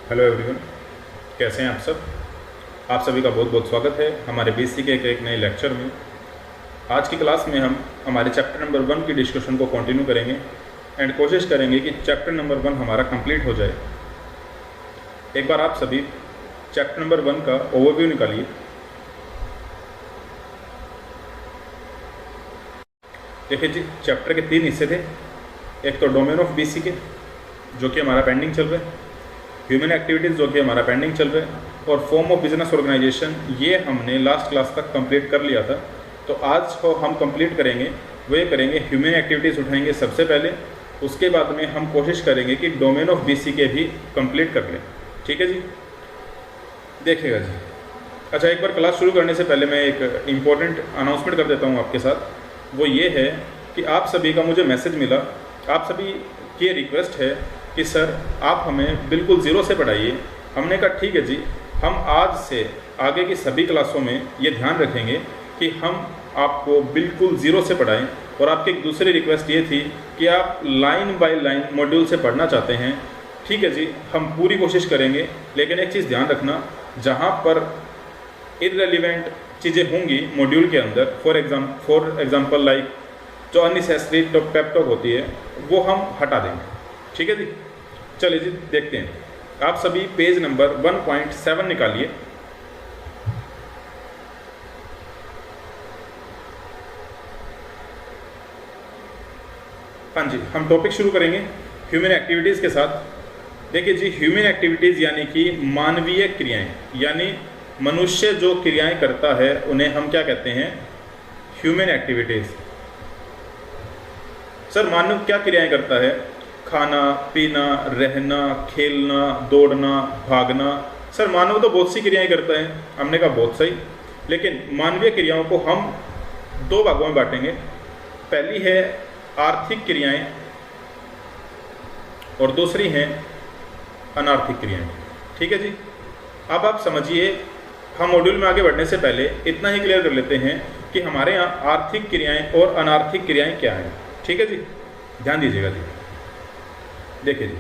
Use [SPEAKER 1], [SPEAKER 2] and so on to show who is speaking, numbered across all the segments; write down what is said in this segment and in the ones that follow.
[SPEAKER 1] Hello everyone, कैसे हैं आप सब। आप सभी का बहुत बहुत स्वागत है हमारे बेसिक के एक नए लेक्चर में। आज की क्लास में हम हमारे चैप्टर नंबर 1 की डिस्कशन को कंटिन्यू करेंगे एंड कोशिश करेंगे कि चैप्टर नंबर 1 हमारा कंप्लीट हो जाए। एक बार आप सभी चैप्टर नंबर 1 का ओवरव्यू निकालिए। देखिए जी, चैप्टर के 3 हिस्से थे। एक तो डोमेन ऑफ बीसी के, जो कि हमारा पेंडिंग चल रहा है, ह्यूमन एक्टिविटीज़ जो कि हमारा पेंडिंग चल रहा है, और फॉर्म ऑफ बिजनेस ऑर्गेनाइजेशन, ये हमने लास्ट क्लास तक कंप्लीट कर लिया था। तो आज को हम कंप्लीट करेंगे, वो करेंगे ह्यूमन एक्टिविटीज़ उठाएंगे सबसे पहले, उसके बाद में हम कोशिश करेंगे कि डोमेन ऑफ बीसी के भी कंप्लीट कर लें। ठीक है जी, देखिएगा जी। अच्छा, एक बार क्लास शुरू करने से पहले मैं एक इम्पॉर्टेंट अनाउंसमेंट कर देता हूँ आपके साथ। वो ये है कि आप सभी का मुझे मैसेज मिला, आप सभी की रिक्वेस्ट है कि सर आप हमें बिल्कुल ज़ीरो से पढ़ाइए। हमने कहा ठीक है जी, हम आज से आगे की सभी क्लासों में ये ध्यान रखेंगे कि हम आपको बिल्कुल ज़ीरो से पढ़ाएं। और आपकी एक दूसरी रिक्वेस्ट ये थी कि आप लाइन बाय लाइन मॉड्यूल से पढ़ना चाहते हैं। ठीक है जी, हम पूरी कोशिश करेंगे, लेकिन एक चीज़ ध्यान रखना, जहाँ पर इररेलीवेंट चीज़ें होंगी मॉड्यूल के अंदर, फॉर एग्जाम्पल लाइक जो अननेसेसरी पेप टॉक होती है, वो हम हटा देंगे। ठीक है जी, चलिए जी देखते हैं। आप सभी पेज नंबर 1.7 निकालिए। हाँ जी, हम टॉपिक शुरू करेंगे ह्यूमन एक्टिविटीज़ के साथ। देखिए जी, ह्यूमन एक्टिविटीज़ यानी कि मानवीय क्रियाएं, यानी मनुष्य जो क्रियाएं करता है उन्हें हम क्या कहते हैं? Human activities. सर मानव क्या क्रियाएं करता है? खाना, पीना, रहना, खेलना, दौड़ना, भागना। सर मानव तो बहुत सी क्रियाएं करता है। हमने कहा बहुत सही, लेकिन मानवीय क्रियाओं को हम दो भागों में बांटेंगे। पहली है आर्थिक क्रियाएं और दूसरी हैं अनार्थिक क्रियाएं। ठीक है जी, अब आप समझिए, हम मॉड्यूल में आगे बढ़ने से पहले इतना ही क्लियर कर लेते हैं कि हमारे यहाँ आर्थिक क्रियाएं और अनार्थिक क्रियाएं क्या हैं। ठीक है जी, ध्यान दीजिएगा जी। देखिए जी,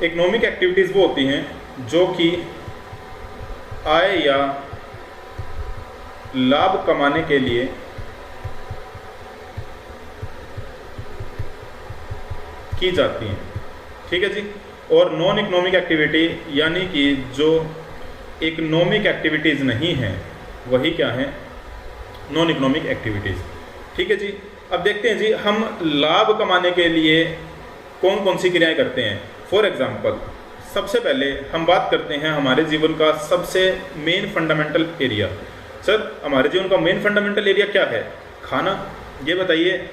[SPEAKER 1] इकोनॉमिक एक्टिविटीज़ वो होती हैं जो कि आय या लाभ कमाने के लिए की जाती हैं। ठीक है जी, और नॉन इकोनॉमिक एक्टिविटी यानी कि जो इकोनॉमिक एक्टिविटीज़ नहीं हैं, वही क्या है? Non economic activities. ठीक है जी, अब देखते हैं जी, हम लाभ कमाने के लिए कौन कौन सी क्रियाएं करते हैं। फॉर एग्जाम्पल, सबसे पहले हम बात करते हैं हमारे जीवन का सबसे मेन फंडामेंटल एरिया। सर हमारे जीवन का मेन फंडामेंटल एरिया क्या है? खाना। ये बताइए,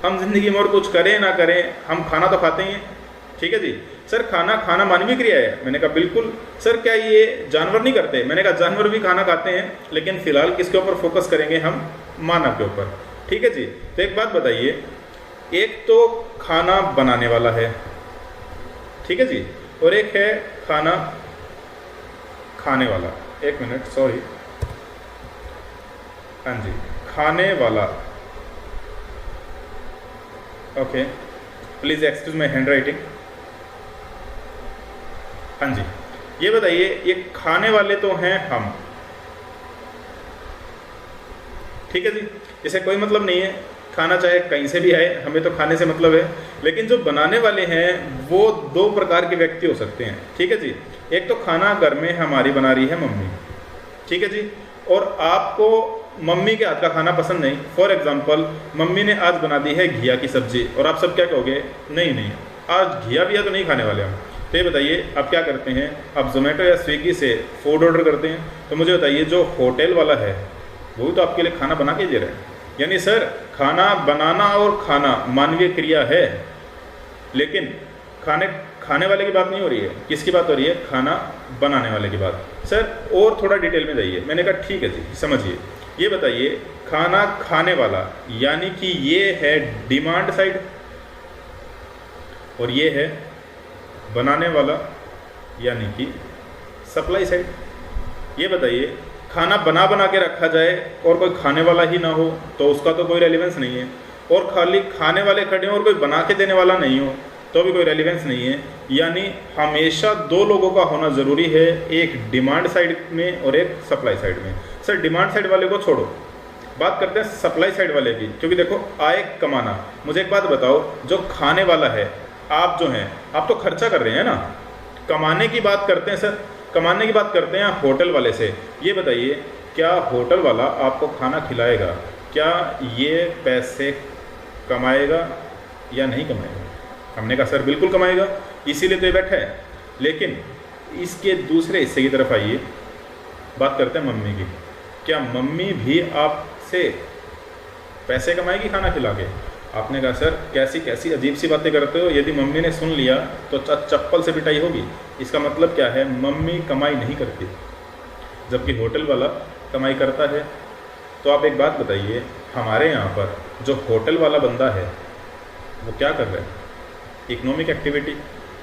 [SPEAKER 1] हम जिंदगी में और कुछ करें ना करें, हम खाना तो खाते ही हैं। ठीक है जी, सर खाना मानवीय क्रिया है। मैंने कहा बिल्कुल। सर क्या ये जानवर नहीं करते? मैंने कहा जानवर भी खाना खाते हैं, लेकिन फिलहाल किसके ऊपर फोकस करेंगे हम? मानव के ऊपर। ठीक है जी, तो एक बात बताइए, एक तो खाना बनाने वाला है, ठीक है जी, और एक है खाना खाने वाला। एक मिनट, सॉरी, हाँ जी, खाने वाला। Okay, please excuse my hand writing. हाँ जी, ये बताइए, ये खाने वाले तो हैं हम। ठीक है जी, इसे कोई मतलब नहीं है, खाना चाहे कहीं से भी आए, हमें तो खाने से मतलब है। लेकिन जो बनाने वाले हैं वो दो प्रकार के व्यक्ति हो सकते हैं। ठीक है जी, एक तो खाना घर में हमारी बना रही है मम्मी, ठीक है जी, और आपको मम्मी के हाथ का खाना पसंद नहीं। फॉर एग्जाम्पल, मम्मी ने आज बना दी है घिया की सब्जी, और आप सब क्या कहोगे? नहीं, आज घिया भी है तो नहीं खाने वाले हम। तो ये बताइए, आप क्या करते हैं? आप जोमेटो या स्विगी से फूड ऑर्डर करते हैं। तो मुझे बताइए, जो होटल वाला है वो भी तो आपके लिए खाना बना के दे रहा है। यानी सर, खाना बनाना और खाना मानवीय क्रिया है, लेकिन खाने वाले की बात नहीं हो रही है। किसकी बात हो रही है? खाना बनाने वाले की बात। सर और थोड़ा डिटेल में जाइए। मैंने कहा ठीक है जी, समझिए। ये बताइए, खाना खाने वाला यानी कि ये है डिमांड साइड, और ये है बनाने वाला यानी कि सप्लाई साइड। ये बताइए, खाना बना बना के रखा जाए और कोई खाने वाला ही ना हो तो उसका तो कोई रेलिवेंस नहीं है, और खाली खाने वाले खड़े हों और कोई बना के देने वाला नहीं हो तो भी कोई रेलिवेंस नहीं है। यानी हमेशा दो लोगों का होना ज़रूरी है, एक डिमांड साइड में और एक सप्लाई साइड में। सर डिमांड साइड वाले को छोड़ो, बात करते हैं सप्लाई साइड वाले की, क्योंकि देखो आय कमाना, मुझे एक बात बताओ, जो खाने वाला है, आप जो हैं आप तो खर्चा कर रहे हैं ना, कमाने की बात करते हैं सर, कमाने की बात करते हैं होटल वाले से। ये बताइए क्या होटल वाला आपको खाना खिलाएगा, क्या ये पैसे कमाएगा या नहीं कमाएगा? हमने कहा सर बिल्कुल कमाएगा, इसीलिए तो ये बैठा है। लेकिन इसके दूसरे हिस्से की तरफ आइए, बात करते हैं मम्मी की। क्या मम्मी भी आपसे पैसे कमाएगी खाना खिला के? आपने कहा सर कैसी कैसी अजीब सी बातें करते हो, यदि मम्मी ने सुन लिया तो चप्पल से पिटाई होगी। इसका मतलब क्या है? मम्मी कमाई नहीं करती जबकि होटल वाला कमाई करता है। तो आप एक बात बताइए, हमारे यहाँ पर जो होटल वाला बंदा है वो क्या कर रहा है? Economic activity.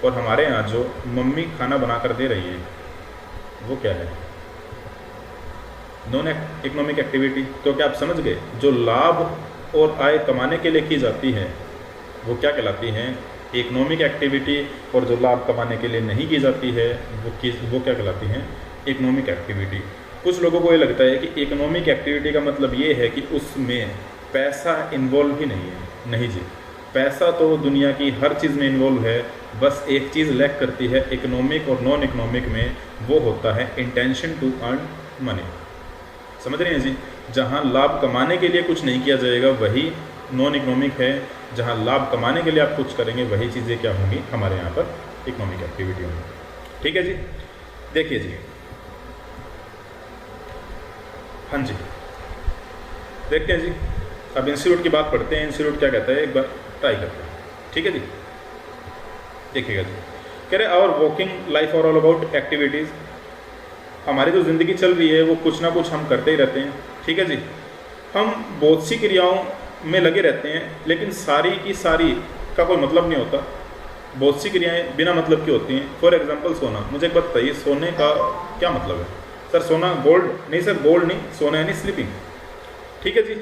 [SPEAKER 1] और हमारे यहाँ जो मम्मी खाना बना कर दे रही है वो क्या है? Non economic activity. तो क्या आप समझ गए? जो लाभ और आय कमाने के लिए की जाती है वो क्या कहलाती हैं? Economic activity. और जो लाभ कमाने के लिए नहीं की जाती है वो क्या कहलाती हैं? Economic activity. कुछ लोगों को ये लगता है कि इकोनॉमिक एक्टिविटी का मतलब ये है कि उसमें पैसा इन्वॉल्व ही नहीं है। नहीं जी, पैसा तो दुनिया की हर चीज़ में इन्वॉल्व है, बस एक चीज़ लैक करती है इकोनॉमिक और नॉन इकोनॉमिक में, वो होता है इंटेंशन टू अर्न मनी। समझ रहे हैं जी? जहाँ लाभ कमाने के लिए कुछ नहीं किया जाएगा वही नॉन इकोनॉमिक है, जहाँ लाभ कमाने के लिए आप कुछ करेंगे वही चीज़ें क्या होंगी? हमारे यहाँ पर इकोनॉमिक एक्टिविटी होंगी। ठीक है जी, देखिए जी, हाँ जी, देखते हैं जी। अब इंस्टीट्यूट की बात पढ़ते हैं। इंस्टीट्यूट क्या कहता है, एक बार ट्राई करते हैं। ठीक है जी, देखिएगा जी। कह रहे our working life are all about activities. हमारी जो ज़िंदगी चल रही है वो कुछ ना कुछ हम करते ही रहते हैं। ठीक है जी, हम बहुत सी क्रियाओं में लगे रहते हैं, लेकिन सारी की सारी का कोई मतलब नहीं होता। बहुत सी क्रियाएं बिना मतलब की होती हैं। फॉर एग्जांपल सोना। मुझे एक बात बताइए, सोने का क्या मतलब है? सर सोना गोल्ड नहीं, सर गोल्ड नहीं, सोना यानी स्लीपिंग। ठीक है जी,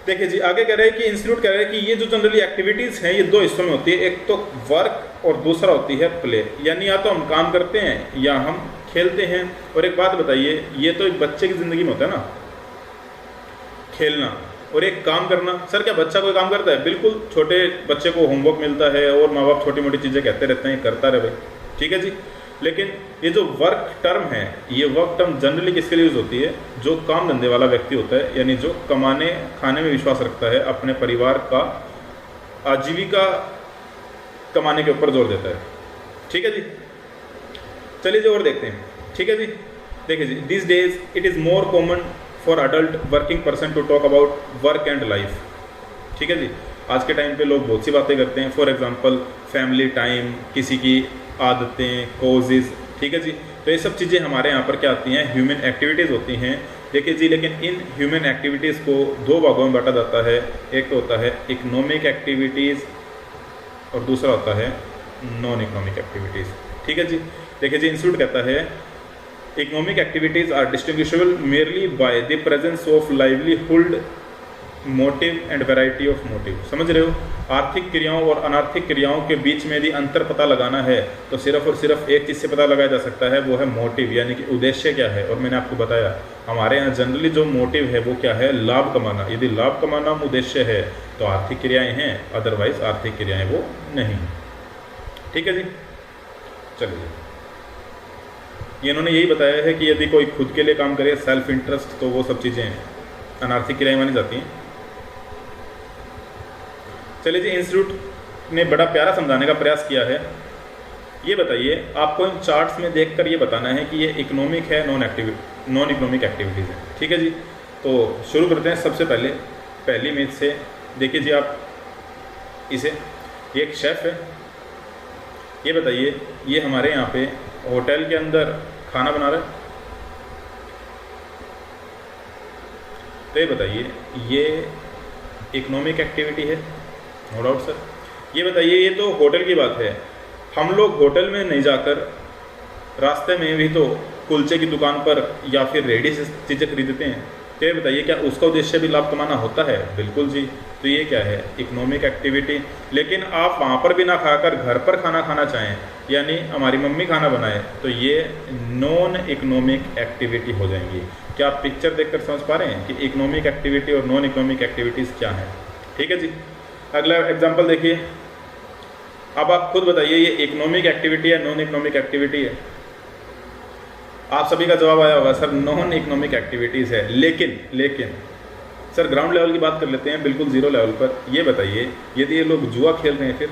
[SPEAKER 1] देखिए जी आगे कह रहे हैं कि इंस्टीट्यूट कह रहे हैं कि ये जो जनरली एक्टिविटीज़ हैं ये दो हिस्सों में होती है, एक तो वर्क और दूसरा होती है प्ले। यानी या तो हम काम करते हैं या हम खेलते हैं। और एक बात बताइए, ये तो एक बच्चे की ज़िंदगी में होता है ना, खेलना और एक काम करना। सर क्या बच्चा कोई काम करता है? बिल्कुल, छोटे बच्चे को होमवर्क मिलता है और माँ बाप छोटी मोटी चीज़ें कहते रहते हैं, करता रहे भाई। ठीक है जी, लेकिन ये जो वर्क टर्म है, ये वर्क टर्म जनरली किसके लिए यूज़ होती है? जो काम धंधे वाला व्यक्ति होता है, यानी जो कमाने खाने में विश्वास रखता है, अपने परिवार का आजीविका कमाने के ऊपर जोर देता है। ठीक है जी, चलिए जी और देखते हैं। ठीक है जी, देखिए जी, this days it is more common for adult working person to talk about work and life. ठीक है जी, आज के टाइम पे लोग बहुत सी बातें करते हैं। फॉर एग्जांपल फैमिली टाइम, किसी की आदतें, कोजेज़। ठीक है जी, तो ये सब चीज़ें हमारे यहाँ पर क्या आती हैं? ह्यूमन एक्टिविटीज़ होती हैं। देखिए जी, लेकिन इन ह्यूमन एक्टिविटीज़ को दो भागों में बांटा जाता है। एक तो होता है इकोनॉमिक एक्टिविटीज़ और दूसरा होता है नॉन इकोनॉमिक एक्टिविटीज़। ठीक है जी, देखिए जी, इंस्टीट्यूट कहता है economic activities are distinguishable merely by the presence of livelihood motive and variety of motive. समझ रहे हो? आर्थिक क्रियाओं और अनार्थिक क्रियाओं के बीच में यदि अंतर पता लगाना है तो सिर्फ और सिर्फ एक चीज़ से पता लगाया जा सकता है, वो है मोटिव, यानी कि उद्देश्य क्या है। और मैंने आपको बताया हमारे यहाँ जनरली जो मोटिव है वो क्या है? लाभ कमाना। यदि लाभ कमाना उद्देश्य है तो आर्थिक क्रियाएँ हैं, अदरवाइज आर्थिक क्रियाएँ वो नहीं। ठीक है जी, चलिए, ये इन्होंने यही बताया है कि यदि कोई खुद के लिए काम करे, सेल्फ इंटरेस्ट, तो वो सब चीज़ें अनार्थिक क्रियाएँ मानी जाती हैं। चलिए जी, इंस्टीट्यूट ने बड़ा प्यारा समझाने का प्रयास किया है। ये बताइए, आपको इन चार्ट्स में देखकर ये बताना है कि ये इकोनॉमिक है, नॉन इकोनॉमिक एक्टिविटीज़ है। ठीक है जी, तो शुरू करते हैं। सबसे पहले पहली इमेज से देखिए जी, आप इसे, ये एक शेफ़ है। ये बताइए, ये हमारे यहाँ पे होटल के अंदर खाना बना रहा है। तो ये बताइए, ये इकोनॉमिक एक्टिविटी है? No doubt sir. ये बताइए, ये तो होटल की बात है। हम लोग होटल में नहीं जाकर रास्ते में भी तो कुलचे की दुकान पर या फिर रेडी से चीज़ें खरीदते हैं, तो ये बताइए क्या उसका उद्देश्य भी लाभ कमाना होता है? बिल्कुल जी। तो ये क्या है? Economic activity. लेकिन आप वहाँ पर भी ना खाकर घर पर खाना खाना चाहें, यानी हमारी मम्मी खाना बनाए, तो ये नॉन इकोनॉमिक एक्टिविटी हो जाएंगी। क्या आप पिक्चर देखकर समझ पा रहे हैं कि इकोनॉमिक एक्टिविटी और नॉन इकोनॉमिक एक्टिविटीज़ क्या हैं? ठीक है जी। अगला एग्जाम्पल देखिए। अब आप खुद बताइए ये इकोनॉमिक एक्टिविटी है, नॉन इकोनॉमिक एक्टिविटी है? आप सभी का जवाब आया होगा सर नॉन इकोनॉमिक एक्टिविटीज़ है। लेकिन सर ग्राउंड लेवल की बात कर लेते हैं, बिल्कुल ज़ीरो लेवल पर। ये बताइए यदि ये लोग जुआ खेल रहे हैं, फिर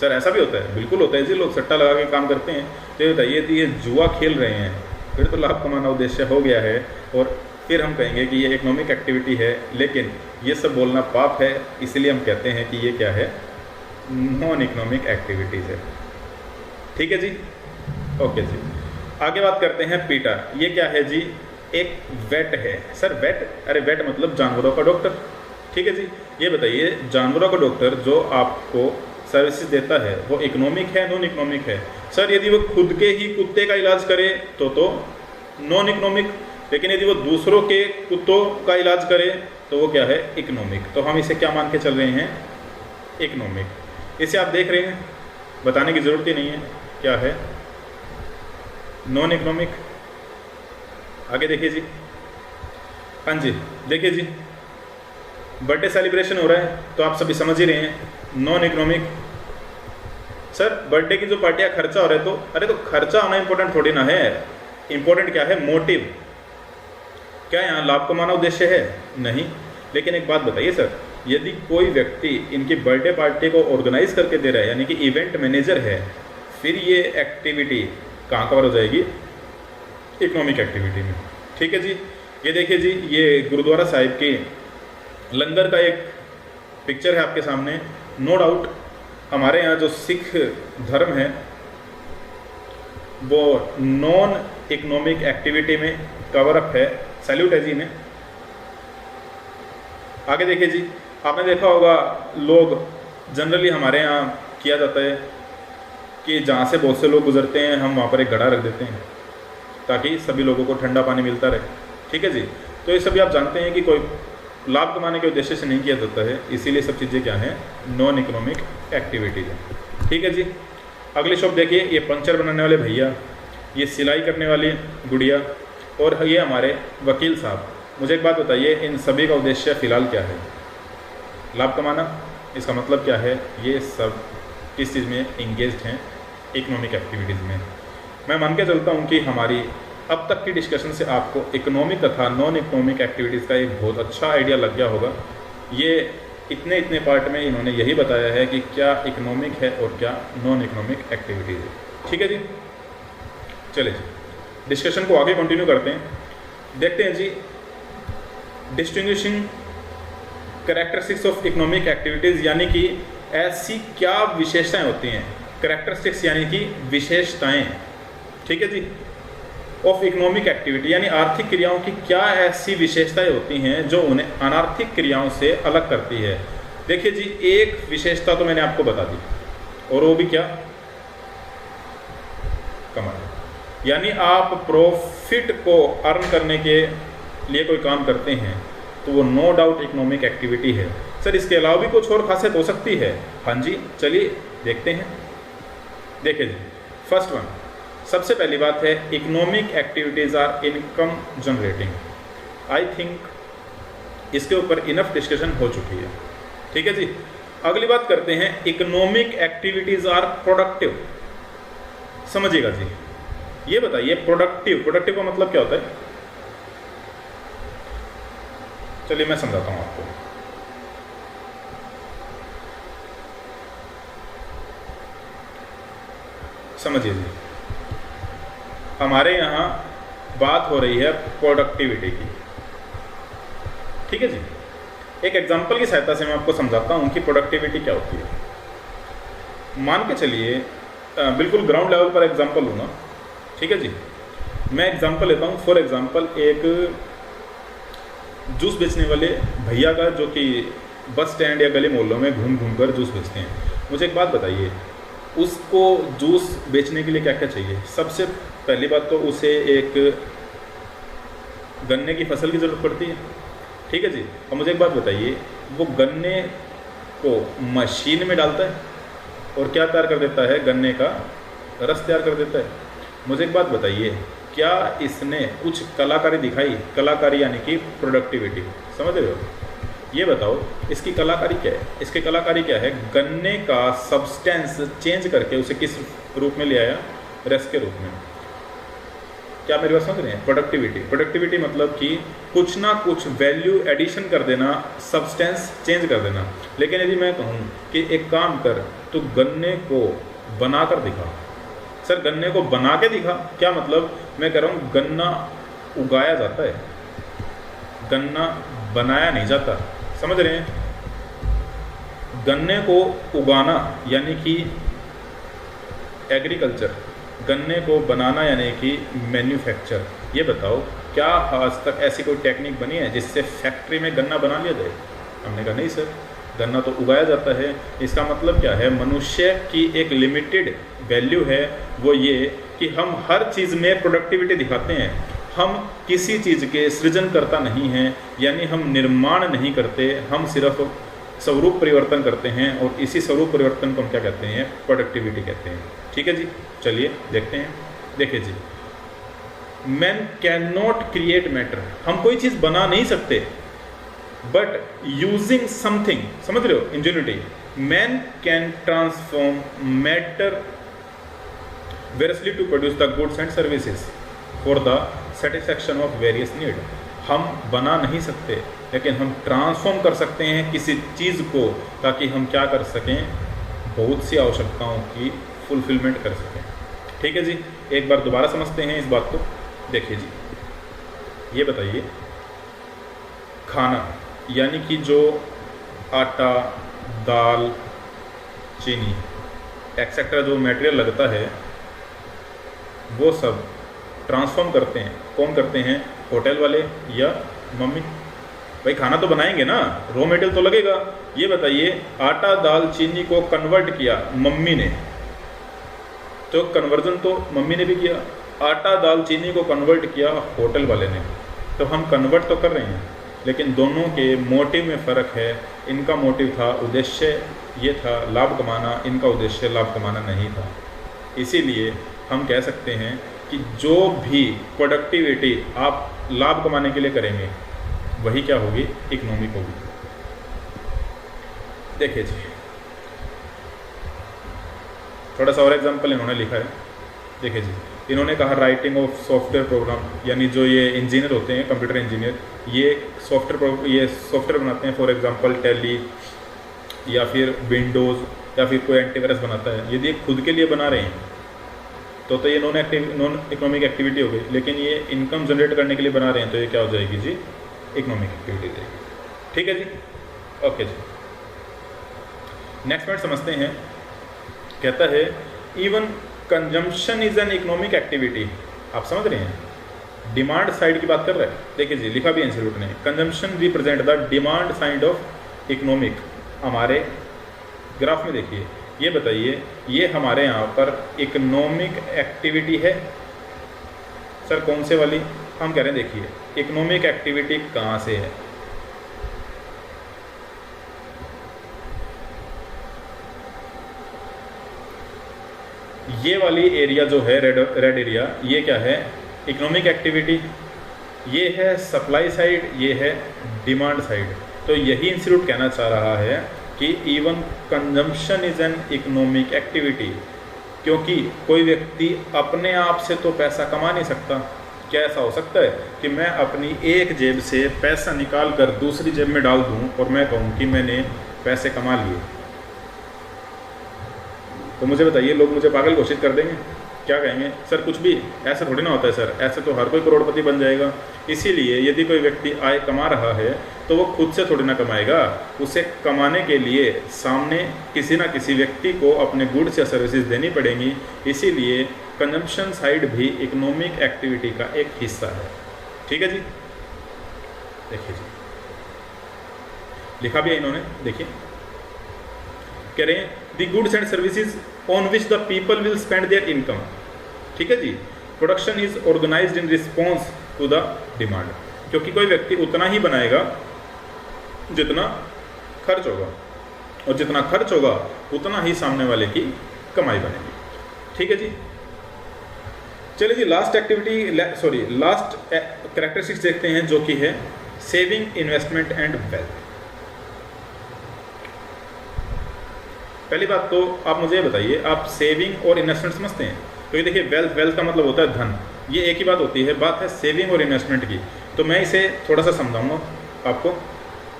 [SPEAKER 1] सर ऐसा भी होता है? बिल्कुल होता है जी, लोग सट्टा लगा के काम करते हैं। तो ये बताइए यदि ये जुआ खेल रहे हैं, फिर तो लाभ कमाना उद्देश्य हो गया है, और फिर हम कहेंगे कि ये इकोनॉमिक एक्टिविटी है। लेकिन ये सब बोलना पाप है, इसलिए हम कहते हैं कि ये क्या है? नॉन इकोनॉमिक एक्टिविटीज़ है। ठीक है जी, ओके जी। आगे बात करते हैं पीटा। ये क्या है जी? एक वेट है। Sir wait? अरे वेट मतलब जानवरों का डॉक्टर। ठीक है जी। ये बताइए जानवरों का डॉक्टर जो आपको सर्विसेज देता है वो इकोनॉमिक है, नॉन इकोनॉमिक है? सर यदि वो खुद के ही कुत्ते का इलाज करे तो नॉन इकोनॉमिक, लेकिन यदि वो दूसरों के कुत्तों का इलाज करे तो वो क्या है? इकोनॉमिक। तो हम इसे क्या मान के चल रहे हैं? इकोनॉमिक। इसे आप देख रहे हैं, बताने की ज़रूरत ही नहीं है क्या है? Non economic. आगे देखिए जी। हाँ जी, देखिए जी, बर्थडे सेलिब्रेशन हो रहा है तो आप सभी समझ ही रहे हैं, नॉन इकोनॉमिक। सर बर्थडे की जो पार्टियाँ खर्चा हो रहा है, तो अरे तो खर्चा होना इंपॉर्टेंट थोड़ी ना है, इंपॉर्टेंट क्या है? मोटिव। क्या यहाँ लाभ कमाना उद्देश्य है? नहीं। लेकिन एक बात बताइए सर, यदि कोई व्यक्ति इनकी बर्थडे पार्टी को ऑर्गेनाइज करके दे रहा है, यानी कि इवेंट मैनेजर है, फिर ये एक्टिविटी कहाँ कवर हो जाएगी? इकोनॉमिक एक्टिविटी में। ठीक है जी। ये देखिए जी, ये गुरुद्वारा साहिब की लंगर का एक पिक्चर है आपके सामने। नो डाउट हमारे यहाँ जो सिख धर्म है वो नॉन इकोनॉमिक एक्टिविटी में कवर अप है। सैल्यूट है जी इन्हें। आगे देखिए जी, आपने देखा होगा लोग जनरली हमारे यहाँ किया जाता है कि जहाँ से बहुत से लोग गुजरते हैं हम वहाँ पर एक घड़ा रख देते हैं ताकि सभी लोगों को ठंडा पानी मिलता रहे। ठीक है जी। तो ये सभी आप जानते हैं कि कोई लाभ कमाने के उद्देश्य से नहीं किया जाता है, इसीलिए सब चीज़ें क्या हैं? नॉन इकोनॉमिक एक्टिविटीज है। ठीक है जी। अगली शॉप देखिए, ये पंचर बनाने वाले भैया, ये सिलाई करने वाली गुड़िया, और ये हमारे वकील साहब। मुझे एक बात बताइए, इन सभी का उद्देश्य फ़िलहाल क्या है? लाभ कमाना। इसका मतलब क्या है? ये सब किस चीज़ में इंगेज्ड हैं? इकोनॉमिक एक्टिविटीज़ में। मैं मान के चलता हूँ कि हमारी अब तक की डिस्कशन से आपको इकोनॉमिक तथा नॉन इकोनॉमिक एक्टिविटीज़ का एक बहुत अच्छा आइडिया लग गया होगा। ये इतने पार्ट में इन्होंने यही बताया है कि क्या इकोनॉमिक है और क्या नॉन इकोनॉमिक एक्टिविटीज़ है। ठीक है जी। चलिए जी, डिस्कशन को आगे कंटिन्यू करते हैं। देखते हैं जी, distinguishing characteristics of economic activities, यानी कि ऐसी क्या विशेषताएं होती हैं? कैरेक्टरिस्टिक्स यानी कि विशेषताएं। ठीक है जी। ऑफ इकोनॉमिक एक्टिविटी यानी आर्थिक क्रियाओं की क्या ऐसी विशेषताएं होती हैं जो उन्हें अनार्थिक क्रियाओं से अलग करती है? देखिए जी, एक विशेषता तो मैंने आपको बता दी, और वो भी क्या? कमाई। यानी आप प्रॉफिट को अर्न करने के लिए कोई काम करते हैं तो वो नो डाउट इकोनॉमिक एक्टिविटी है। सर इसके अलावा भी कुछ और खासियत हो सकती है? हाँ जी, चलिए देखते हैं। देखिए जी, फर्स्ट वन, सबसे पहली बात है economic activities are income generating. I think इसके ऊपर इनफ डिस्कशन हो चुकी है। ठीक है जी। अगली बात करते हैं, इकोनॉमिक एक्टिविटीज़ आर प्रोडक्टिव। समझिएगा जी, ये बताइए प्रोडक्टिव का मतलब क्या होता है? चलिए मैं समझाता हूँ आपको। समझिए जी, हमारे यहाँ बात हो रही है प्रोडक्टिविटी की। ठीक है जी। एक एग्जांपल की सहायता से मैं आपको समझाता हूँ कि प्रोडक्टिविटी क्या होती है। मान के चलिए, बिल्कुल ग्राउंड लेवल पर एग्जांपल लूँगा। ठीक है जी। मैं एग्जांपल लेता हूँ, फॉर एग्जांपल एक जूस बेचने वाले भैया का, जो कि बस स्टैंड या गली मोहल्लों में घूम घूम कर जूस बेचते हैं। मुझे एक बात बताइए, उसको जूस बेचने के लिए क्या क्या चाहिए? सबसे पहली बात तो उसे एक गन्ने की फसल की ज़रूरत पड़ती है, ठीक है जी। और मुझे एक बात बताइए, वो गन्ने को मशीन में डालता है और क्या तैयार कर देता है, गन्ने का रस तैयार कर देता है। मुझे एक बात बताइए, क्या इसने कुछ कलाकारी दिखाई? कलाकारी यानी कि प्रोडक्टिविटी, समझ रहे हो? ये बताओ इसकी कलाकारी क्या है? इसकी कलाकारी क्या है? गन्ने का सब्सटेंस चेंज करके उसे किस रूप में ले आया? रस के रूप में। क्या मेरी बात समझ रहे हैं? प्रोडक्टिविटी, प्रोडक्टिविटी मतलब कि कुछ ना कुछ वैल्यू एडिशन कर देना, सब्सटेंस चेंज कर देना। लेकिन यदि मैं कहूँ कि एक काम कर, तो गन्ने को बनाकर दिखा। सर गन्ने को बना के दिखा, क्या मतलब? मैं कह रहा हूँ गन्ना उगाया जाता है, गन्ना बनाया नहीं जाता, समझ रहे हैं? गन्ने को उगाना यानी कि एग्रीकल्चर, गन्ने को बनाना यानी कि मैन्युफैक्चर। ये बताओ क्या आज तक ऐसी कोई टेक्निक बनी है जिससे फैक्ट्री में गन्ना बना लिया जाए? हमने कहा नहीं सर, गन्ना तो उगाया जाता है। इसका मतलब क्या है? मनुष्य की एक लिमिटेड वैल्यू है, वो ये कि हम हर चीज़ में प्रोडक्टिविटी दिखाते हैं। हम किसी चीज़ के सृजनकर्ता नहीं हैं, यानी हम निर्माण नहीं करते, हम सिर्फ स्वरूप परिवर्तन करते हैं। और इसी स्वरूप परिवर्तन को हम क्या कहते हैं? प्रोडक्टिविटी कहते हैं। ठीक है जी, चलिए देखते हैं। देखिए जी, man can not create matter, हम कोई चीज़ बना नहीं सकते, बट यूजिंग समथिंग, समझ रहे हो? Ingenuity, man can transform matter variously to produce the goods and services for the satisfaction of various need. हम बना नहीं सकते, लेकिन हम ट्रांसफॉर्म कर सकते हैं किसी चीज़ को, ताकि हम क्या कर सकें? बहुत सी आवश्यकताओं की फुलफिलमेंट कर सकें। ठीक है जी, एक बार दोबारा समझते हैं इस बात को। देखिए जी, ये बताइए, खाना यानी कि जो आटा, दाल, चीनी एक्सेट्रा जो मटेरियल लगता है, वो सब ट्रांसफॉर्म करते हैं। कौन करते हैं? होटल वाले या मम्मी? भाई खाना तो बनाएंगे ना, रॉ मटेरियल तो लगेगा। ये बताइए, आटा, दाल, चीनी को कन्वर्ट किया मम्मी ने, तो कन्वर्जन तो मम्मी ने भी किया। आटा, दाल, चीनी को कन्वर्ट किया होटल वाले ने। तो हम कन्वर्ट तो कर रहे हैं, लेकिन दोनों के मोटिव में फ़र्क है। इनका मोटिव था, उद्देश्य ये था लाभ कमाना, इनका उद्देश्य लाभ कमाना नहीं था। इसीलिए हम कह सकते हैं कि जो भी प्रोडक्टिविटी आप लाभ कमाने के लिए करेंगे, वही क्या होगी? इकोनॉमिक होगी। देखिए जी, थोड़ा सा और एग्जांपल इन्होंने लिखा है। देखिए जी, इन्होंने कहा राइटिंग ऑफ सॉफ्टवेयर प्रोग्राम, यानी जो ये इंजीनियर होते हैं, कंप्यूटर इंजीनियर, ये सॉफ्टवेयर बनाते हैं। फॉर एग्जांपल टैली या फिर विंडोज़ या फिर कोई एंटीवायरस बनाता है। यदि खुद के लिए बना रहे हैं तो ये नॉन इकोनॉमिक एक्टिविटी हो गई। लेकिन ये इनकम जनरेट करने के लिए बना रहे हैं, तो ये क्या हो जाएगी जी? इकोनॉमिक एक्टिविटी जाएगी। ठीक है जी, ओके जी। नेक्स्ट पॉइंट समझते हैं। कहता है even consumption is an economic activity. आप समझ रहे हैं, डिमांड साइड की बात कर रहे हैं। देखिए जी, लिखा भी इंस्टीट्यूट ने, consumption represent the demand side of economic. हमारे ग्राफ में देखिए, ये बताइए, ये हमारे यहाँ पर इकोनॉमिक एक्टिविटी है। सर कौन से वाली? हम कह रहे हैं, देखिए इकोनॉमिक एक्टिविटी कहाँ से है? ये वाली एरिया जो है, रेड एरिया, ये क्या है? Economic activity. ये है सप्लाई साइड, ये है डिमांड साइड। तो यही इंस्टीट्यूट कहना चाह रहा है कि even consumption is an economic activity, क्योंकि कोई व्यक्ति अपने आप से तो पैसा कमा नहीं सकता। क्या ऐसा हो सकता है कि मैं अपनी एक जेब से पैसा निकाल कर दूसरी जेब में डाल दूं और मैं कहूं कि मैंने पैसे कमा लिए? तो मुझे बताइए, लोग मुझे पागल घोषित कर देंगे? क्या कहेंगे? सर कुछ भी ऐसा थोड़ी ना होता है सर, ऐसे तो हर कोई करोड़पति बन जाएगा। इसीलिए यदि कोई व्यक्ति आय कमा रहा है तो वो खुद से थोड़ी ना कमाएगा, उसे कमाने के लिए सामने किसी ना किसी व्यक्ति को अपने गुड्स या सर्विसेज देनी पड़ेंगी। इसीलिए कंजम्पशन साइड भी इकोनॉमिक एक्टिविटी का एक हिस्सा है। ठीक है जी, देखिए जी, लिखा भी है इन्होंने, देखिए कह रहे हैं the goods and services on which the people will spend their income. ठीक है जी, production is organised in response to the demand, क्योंकि कोई व्यक्ति उतना ही बनाएगा जितना खर्च होगा, और जितना खर्च होगा उतना ही सामने वाले की कमाई बनेगी। ठीक है जी। चलिए जी, लास्ट कैरेक्टरिस्टिक्स देखते हैं, जो कि है सेविंग, इन्वेस्टमेंट एंड वेल्थ। पहली बात तो आप मुझे ये बताइए, आप सेविंग और इन्वेस्टमेंट समझते हैं? क्योंकि देखिए वेल्थ का मतलब होता है धन, ये एक ही बात होती है। बात है सेविंग और इन्वेस्टमेंट की, तो मैं इसे थोड़ा सा समझाऊंगा आपको।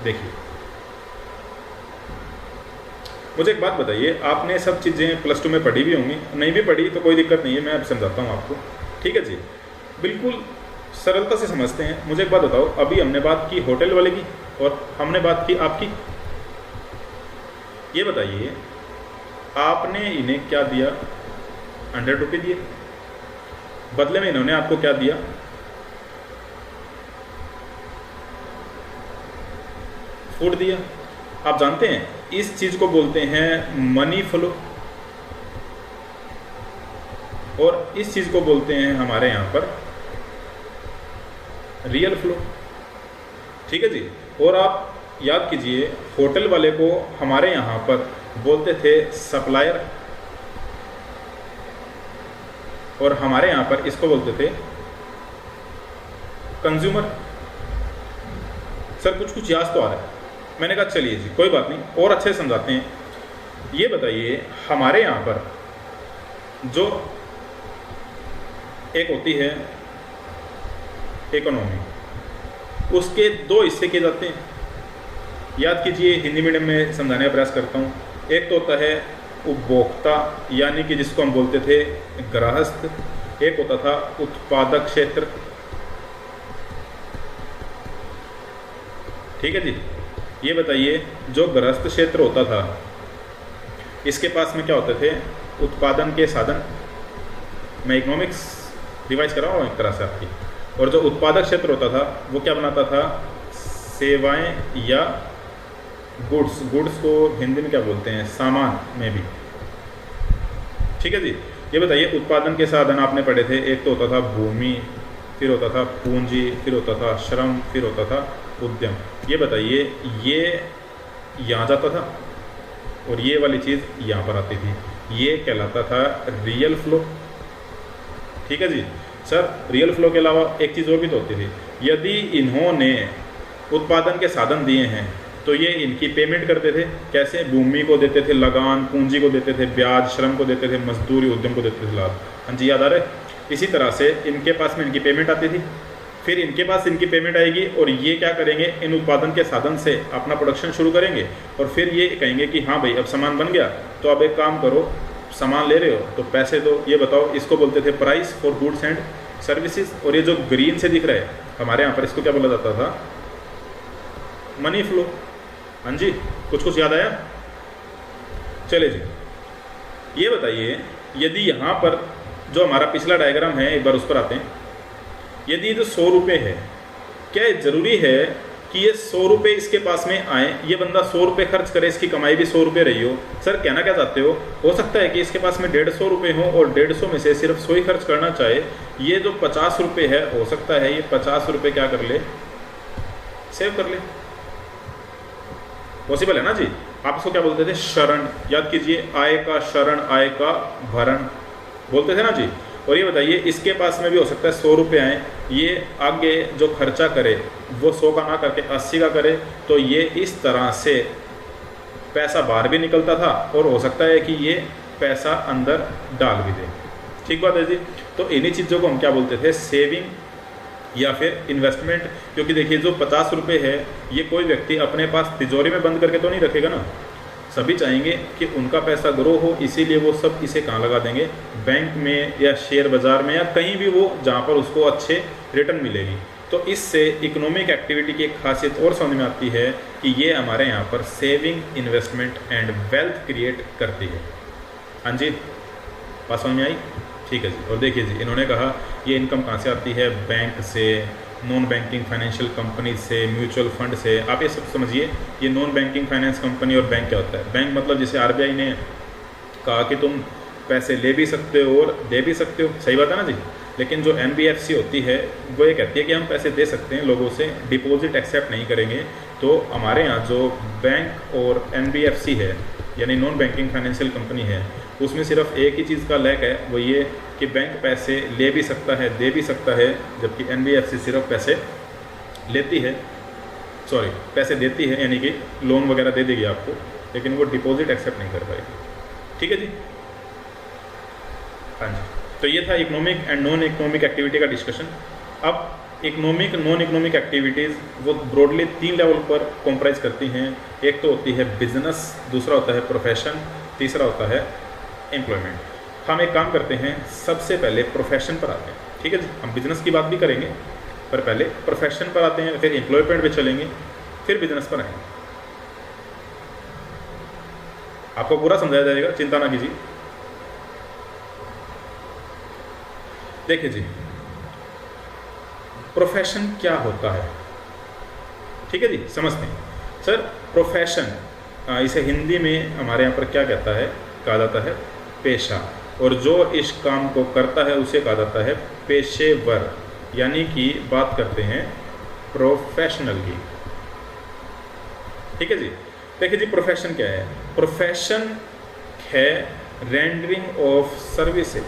[SPEAKER 1] देखिए, मुझे एक बात बताइए, आपने सब चीज़ें प्लस 2 में पढ़ी भी होंगी, नहीं भी पढ़ी तो कोई दिक्कत नहीं है, मैं अब समझाता हूँ आपको। ठीक है जी, बिल्कुल सरलता से समझते हैं। मुझे एक बात बताओ, अभी हमने बात की होटल वाले की और हमने बात की आपकी। ये बताइए, आपने इन्हें क्या दिया? 100 रुपये दिए, बदले में इन्होंने आपको क्या दिया? फूड दिया। आप जानते हैं इस चीज को बोलते हैं मनी फ्लो, और इस चीज को बोलते हैं हमारे यहां पर रियल फ्लो। ठीक है जी। और आप याद कीजिए, होटल वाले को हमारे यहां पर बोलते थे सप्लायर, और हमारे यहां पर इसको बोलते थे कंज्यूमर। सर कुछ याद तो आ रहा है। मैंने कहा चलिए जी कोई बात नहीं, और अच्छे से समझाते हैं। ये बताइए, हमारे यहाँ पर जो एक होती है इकोनॉमी, उसके 2 हिस्से किए जाते हैं। याद कीजिए, हिंदी मीडियम में समझाने का प्रयास करता हूँ। एक तो होता है उपभोक्ता, यानी कि जिसको हम बोलते थे गृहस्थ। एक होता था उत्पादक क्षेत्र। ठीक है जी। ये बताइए, जो गृहस्थ क्षेत्र होता था, इसके पास में क्या होते थे? उत्पादन के साधन। मैं इकोनॉमिक्स रिवाइज कर रहा हूँ एक तरह से आपकी। और जो उत्पादक क्षेत्र होता था वो क्या बनाता था? सेवाएं या गुड्स। गुड्स को हिंदी में क्या बोलते हैं? सामान में भी। ठीक है जी। ये बताइए, उत्पादन के साधन आपने पढ़े थे, एक तो होता था भूमि, फिर होता था पूंजी, फिर होता था श्रम, फिर होता था उद्यम। ये बताइए, ये यहाँ जाता था और ये वाली चीज़ यहाँ पर आती थी। ये कहलाता था रियल फ्लो। ठीक है जी। सर रियल फ्लो के अलावा एक चीज़ और भी तो होती थी। यदि इन्होंने उत्पादन के साधन दिए हैं तो ये इनकी पेमेंट करते थे। कैसे? भूमि को देते थे लगान, पूंजी को देते थे ब्याज, श्रम को देते थे मजदूरी, उद्यम को देते थे लाभ। हाँ जी, याद आ रहा है? इसी तरह से इनके पास में इनकी पेमेंट आती थी, फिर इनके पास इनकी पेमेंट आएगी, और ये क्या करेंगे? इन उत्पादन के साधन से अपना प्रोडक्शन शुरू करेंगे, और फिर ये कहेंगे कि हाँ भाई अब सामान बन गया, तो अब एक काम करो, सामान ले रहे हो तो पैसे दो। ये बताओ, इसको बोलते थे price for goods and services. और ये जो ग्रीन से दिख रहा है हमारे यहाँ पर, इसको क्या बोला जाता था? Money flow. हाँ जी, कुछ याद आया? चले जी, ये बताइए, यदि यहाँ पर जो हमारा पिछला डायग्राम है, एक बार उस पर आते हैं। यदि ये जो 100 रुपये है, क्या ज़रूरी है कि ये 100 रुपये इसके पास में आए? ये बंदा 100 रुपये खर्च करे, इसकी कमाई भी 100 रुपये रही हो। सर कहना क्या चाहते हो सकता है कि इसके पास में 150 रुपये हो और 150 में से सिर्फ 100 ही खर्च करना चाहे। ये जो 50 रुपये है, हो सकता है ये 50 रुपये क्या कर ले? सेव कर ले। पॉसिबल है ना जी। आप इसको क्या बोलते थे? शरण। याद कीजिए, आय का शरण, आय का भरण बोलते थे ना जी। और ये बताइए, इसके पास में भी हो सकता है 100 रुपये आए, ये आगे जो खर्चा करे वो 100 का ना करके 80 का करे, तो ये इस तरह से पैसा बाहर भी निकलता था, और हो सकता है कि ये पैसा अंदर डाल भी दे। ठीक बात है जी। तो इन्हीं चीज़ों को हम क्या बोलते थे? सेविंग या फिर इन्वेस्टमेंट। क्योंकि देखिए, जो 50 रुपये है, ये कोई व्यक्ति अपने पास तिजोरी में बंद करके तो नहीं रखेगा ना। सभी चाहेंगे कि उनका पैसा ग्रो हो, इसीलिए वो सब इसे कहाँ लगा देंगे? बैंक में या शेयर बाज़ार में, या कहीं भी वो जहाँ पर उसको अच्छे रिटर्न मिलेगी। तो इससे इकोनॉमिक एक्टिविटी की एक खासियत और समझ में आती है कि ये हमारे यहाँ पर saving, investment and wealth create करती है। हाँ जी, बात समझ में आई? ठीक है जी। और देखिए जी, इन्होंने कहा ये इनकम कहाँ से आती है? बैंक से, नॉन बैंकिंग फाइनेंशियल कंपनी से, म्यूचुअल फंड से। आप ये सब समझिए, ये नॉन बैंकिंग फाइनेंस कंपनी और बैंक क्या होता है? बैंक मतलब जैसे RBI ने कहा कि तुम पैसे ले भी सकते हो और दे भी सकते हो। सही बात है ना जी। लेकिन जो NBFC होती है वो ये कहती है कि हम पैसे दे सकते हैं लोगों से, डिपॉजिट एक्सेप्ट नहीं करेंगे। तो हमारे यहाँ जो बैंक और NBFC है यानी नॉन बैंकिंग फाइनेंशियल कंपनी है, उसमें सिर्फ एक ही चीज़ का लैक है, वो ये कि बैंक पैसे ले भी सकता है, दे भी सकता है, जबकि NBFC सिर्फ पैसे लेती है, पैसे देती है, यानी कि लोन वगैरह दे देगी आपको, लेकिन वो डिपॉजिट एक्सेप्ट नहीं कर पाएगी। ठीक है जी, हाँ जी। तो ये था economic and non economic activity का डिस्कशन। अब इकोनॉमिक नॉन इकोनॉमिक एक्टिविटीज़ वो ब्रॉडली 3 लेवल पर कॉम्प्राइज करती हैं। एक तो होती है बिजनेस, दूसरा होता है प्रोफेशन, तीसरा होता है एम्प्लॉयमेंट। हम एक काम करते हैं, सबसे पहले प्रोफेशन पर आते हैं। ठीक है जी, हम बिजनेस की बात भी करेंगे, पर पहले प्रोफेशन पर आते हैं, फिर एम्प्लॉयमेंट पे चलेंगे, फिर बिजनेस पर आएंगे। आपको पूरा समझाया जाएगा, चिंता ना कीजिए। देखिए जी, प्रोफेशन क्या होता है, ठीक है जी, समझते हैं। सर प्रोफेशन, इसे हिंदी में हमारे यहाँ पर क्या कहता है, कहा जाता है पेशा, और जो इस काम को करता है उसे कहा जाता है पेशेवर, यानी कि बात करते हैं प्रोफेशनल की। ठीक है जी। देखिए जी, प्रोफेशन क्या है? प्रोफेशन है रेंडरिंग ऑफ सर्विसेज,